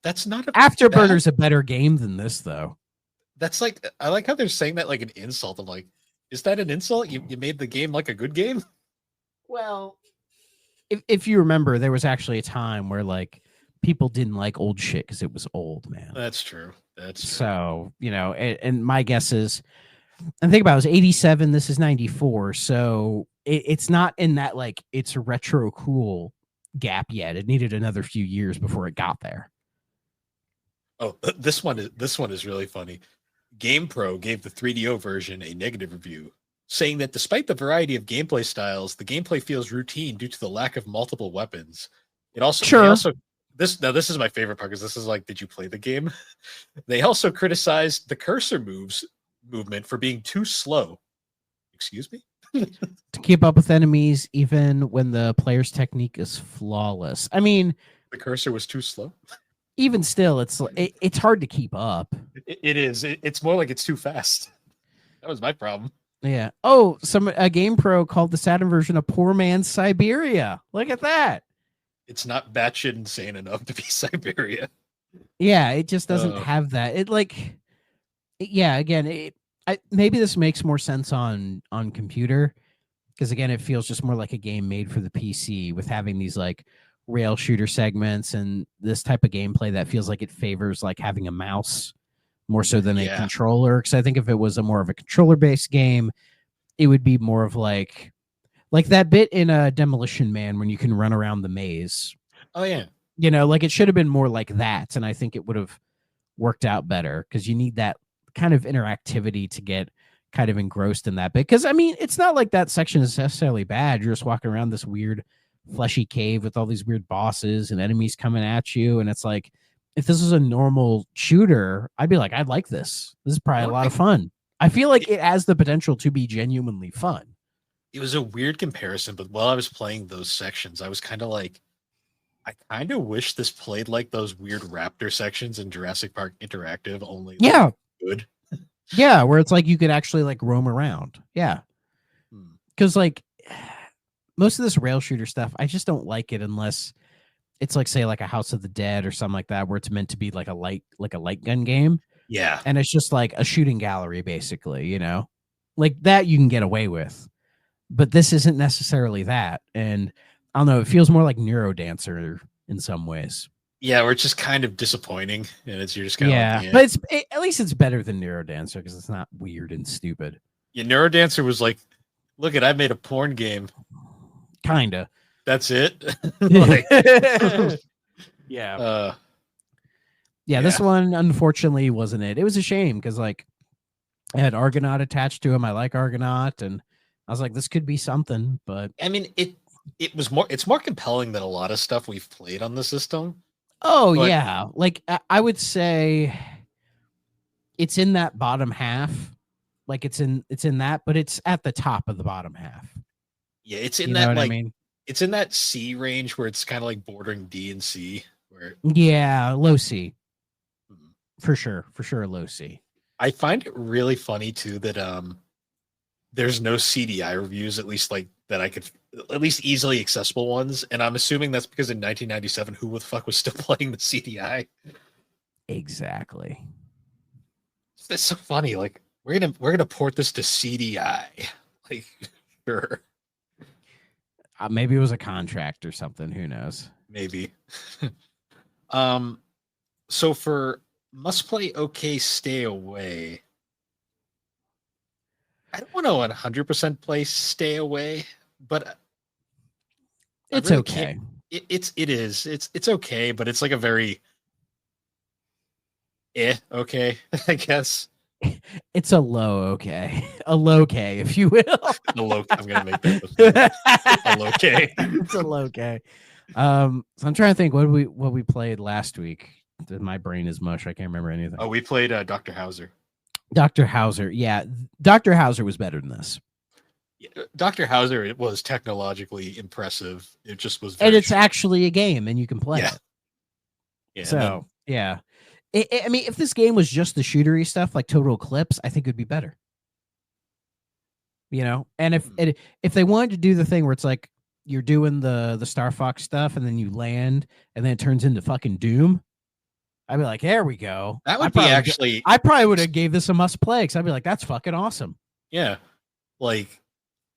Speaker 5: That's not
Speaker 6: Afterburner's a better game than this, though.
Speaker 5: That's like, I like how they're saying that like an insult. I'm like, is that an insult? You made the game like a good game?
Speaker 6: Well, if you remember, there was actually a time where like people didn't like old shit because it was old, man.
Speaker 5: That's true. That's true.
Speaker 6: So, you know, and my guess is, and think about it, was 87, this is 94. So it's not in that like it's a retro cool gap yet. It needed another few years before it got there.
Speaker 5: Oh, this one is really funny. GamePro gave the 3DO version a negative review, saying that despite the variety of gameplay styles, the gameplay feels routine due to the lack of multiple weapons. It also this is my favorite part because this is like, did you play the game? They also criticized the cursor movement for being too slow. Excuse me?
Speaker 6: To keep up with enemies, even when the player's technique is flawless. I mean,
Speaker 5: the cursor was too slow.
Speaker 6: Even still, it's hard to keep up.
Speaker 5: It is. It's more like it's too fast. That was my problem.
Speaker 6: Yeah. Oh, a GamePro called the Saturn version a poor man's Siberia. Look at that.
Speaker 5: It's not batshit insane enough to be Siberia.
Speaker 6: Yeah, it just doesn't have that. It like, yeah. Again, maybe this makes more sense on computer because again, it feels just more like a game made for the PC with having these like rail shooter segments and this type of gameplay that feels like it favors like having a mouse more so than a controller. Because I think if it was a more of a controller based game, it would be more of like that bit in a Demolition Man when you can run around the maze.
Speaker 5: Oh yeah,
Speaker 6: you know, like it should have been more like that, and I think it would have worked out better because you need that kind of interactivity to get kind of engrossed in that bit. Because I mean, it's not like that section is necessarily bad. You're just walking around this weird fleshy cave with all these weird bosses and enemies coming at you, and it's like if this was a normal shooter, I'd be like, I'd like this. This is probably a lot of fun. I feel like it has the potential to be genuinely fun.
Speaker 5: It was a weird comparison, but while I was playing those sections, I was kind of like, I kind of wish this played like those weird raptor sections in Jurassic Park Interactive, only
Speaker 6: like,
Speaker 5: good.
Speaker 6: Yeah, where it's like you could actually like roam around. Yeah. Because like most of this rail shooter stuff, I just don't like it unless it's like, say, like a House of the Dead or something like that, where it's meant to be like a light gun game.
Speaker 5: Yeah.
Speaker 6: and it's just like a shooting gallery, basically, you know, like that you can get away with, but this isn't necessarily that. And I don't know, it feels more like Neurodancer in some ways.
Speaker 5: Yeah, where it's just kind of disappointing, and you're just kind of
Speaker 6: Yeah,
Speaker 5: like, yeah.
Speaker 6: but at least it's better than Neurodancer because it's not weird and stupid.
Speaker 5: Yeah, Neurodancer was like, look at, I made a porn game.
Speaker 6: Kinda.
Speaker 5: That's it. Like,
Speaker 6: yeah. Yeah, this one unfortunately wasn't it. It was a shame because like I had Argonaut attached to him. I like Argonaut, and I was like, this could be something. But
Speaker 5: I mean, it's more compelling than a lot of stuff we've played on the system.
Speaker 6: oh
Speaker 5: But-
Speaker 6: yeah, like I would say it's in that bottom half. Like it's in that, but it's at the top of the bottom half.
Speaker 5: Yeah, it's in
Speaker 6: You know
Speaker 5: that
Speaker 6: what
Speaker 5: like
Speaker 6: I mean?
Speaker 5: it's in that C range where it's kind of like bordering D and C. Where
Speaker 6: Yeah, low C
Speaker 5: Mhm.
Speaker 6: for sure, low C.
Speaker 5: I find it really funny too that there's no CDI reviews, at least like that I could, at least easily accessible ones, and I'm assuming that's because in 1997, who the fuck was still playing the CDI?
Speaker 6: Exactly.
Speaker 5: It's so funny. Like we're gonna port this to CDI. Like sure,
Speaker 6: Maybe it was a contract or something. Who knows?
Speaker 5: maybe. So for must play, okay, stay away. I don't want to 100% play stay away, but I
Speaker 6: It's
Speaker 5: really
Speaker 6: okay.
Speaker 5: can't- it's okay, but it's like a very okay, I guess.
Speaker 6: It's a low okay, a low K, if you will.
Speaker 5: I'm gonna make that the a low K.
Speaker 6: It's a low K. So I'm trying to think what we played last week. My brain is mush. I can't remember anything.
Speaker 5: Oh, we played Dr. Hauser.
Speaker 6: Dr. Hauser. Yeah, Dr. Hauser was better than this.
Speaker 5: Dr. Hauser, it was technologically impressive. It just was,
Speaker 6: And it's
Speaker 5: short.
Speaker 6: actually a game, and you can play
Speaker 5: Yeah.
Speaker 6: it.
Speaker 5: Yeah,
Speaker 6: So yeah, I mean, if this game was just the shootery stuff like Total Eclipse, I think it would be better. You know, and if they wanted to do the thing where it's like you're doing the Star Fox stuff, and then you land, and then it turns into fucking Doom, I'd be like, there we go.
Speaker 5: that would be actually,
Speaker 6: I probably would have gave this a must play because I'd be like, that's fucking awesome.
Speaker 5: yeah, like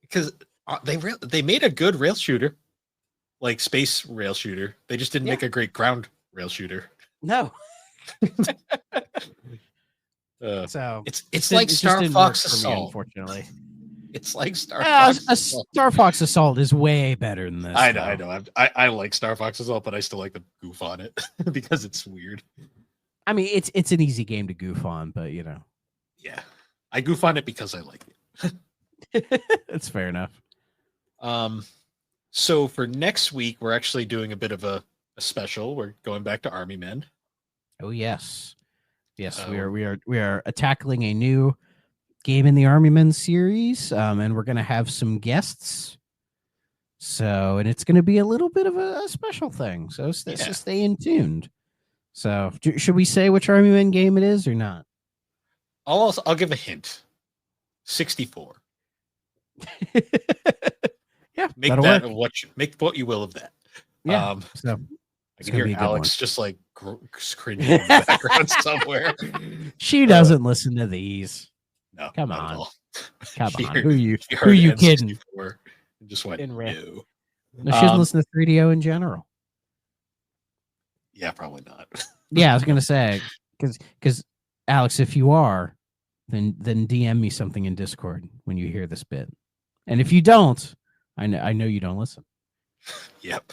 Speaker 5: because they made a good rail shooter, like space rail shooter. They just didn't make a great ground rail shooter.
Speaker 6: No,
Speaker 5: Uh,
Speaker 6: so
Speaker 5: it's like
Speaker 6: just
Speaker 5: Star
Speaker 6: didn't
Speaker 5: Fox
Speaker 6: work for me,
Speaker 5: Assault.
Speaker 6: unfortunately.
Speaker 5: It's like Star Fox Assault.
Speaker 6: Star Fox Assault is way better than this.
Speaker 5: I know,
Speaker 6: though.
Speaker 5: I know. I like Star Fox Assault, but I still like the goof on it because it's weird.
Speaker 6: I mean, it's an easy game to goof on, but you know,
Speaker 5: Yeah, I goof on it because I like it.
Speaker 6: it's fair enough.
Speaker 5: So for next week, we're actually doing a bit of a special. We're going back to Army Men.
Speaker 6: Oh yes, yes,
Speaker 5: Oh.
Speaker 6: we are tackling a new game in the Army Men series, and we're gonna have some guests. So, and it's gonna be a little bit of a special thing. So, just stay in tuned. So, should we say which Army Men game it is or not?
Speaker 5: I'll give a hint. 64.
Speaker 6: Yeah,
Speaker 5: Make
Speaker 6: that'll
Speaker 5: that
Speaker 6: work.
Speaker 5: make what you will of that.
Speaker 6: Yeah. So
Speaker 5: I can
Speaker 6: gonna
Speaker 5: hear
Speaker 6: be a good
Speaker 5: Alex just like cringing in the background somewhere.
Speaker 6: she doesn't listen to these.
Speaker 5: No,
Speaker 6: Come
Speaker 5: not at
Speaker 6: on.
Speaker 5: all.
Speaker 6: Come
Speaker 5: She
Speaker 6: on.
Speaker 5: heard-
Speaker 6: Who are you?
Speaker 5: She
Speaker 6: Who are
Speaker 5: heard
Speaker 6: you
Speaker 5: N64
Speaker 6: kidding?
Speaker 5: And just went,
Speaker 6: In red.
Speaker 5: no.
Speaker 6: No, she doesn't listen to 3DO in general.
Speaker 5: Yeah, probably not.
Speaker 6: Yeah, I was gonna say because Alex, if you are, then DM me something in Discord when you hear this bit, and if you don't, I know you don't listen.
Speaker 5: Yep.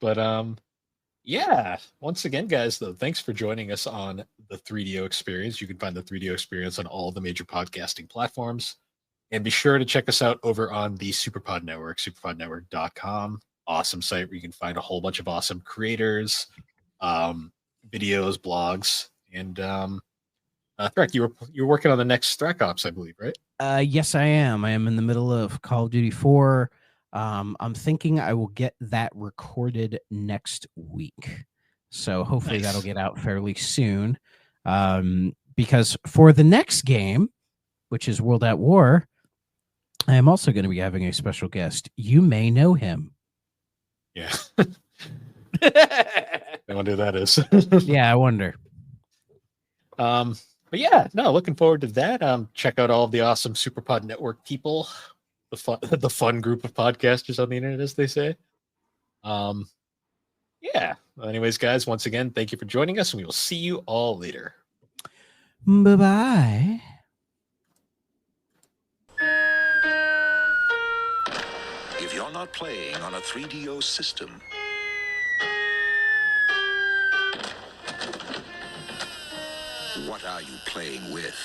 Speaker 5: But yeah. Once again, guys, though, thanks for joining us on the 3DO Experience. You can find the 3DO Experience on all the major podcasting platforms. And be sure to check us out over on the Superpod Network, superpodnetwork.com. Awesome site where you can find a whole bunch of awesome creators, videos, blogs, and Thrak, you were working on the next Thrak Ops, I believe, right?
Speaker 6: Yes, I am. I am in the middle of Call of Duty 4. I'm thinking I will get that recorded next week. So hopefully
Speaker 5: Nice.
Speaker 6: that'll get out fairly soon. Because for the next game, which is World at War, I am also going to be having a special guest. You may know him.
Speaker 5: Yeah. I wonder who that is.
Speaker 6: Yeah, I wonder.
Speaker 5: But yeah, no, looking forward to that. Check out all of the awesome SuperPod Network people, the fun group of podcasters on the internet, as they say. Yeah. Well, anyways, guys, once again, thank you for joining us, and we will see you all later.
Speaker 6: Bye-bye.
Speaker 2: If you're not playing on a 3DO system, what are you playing with?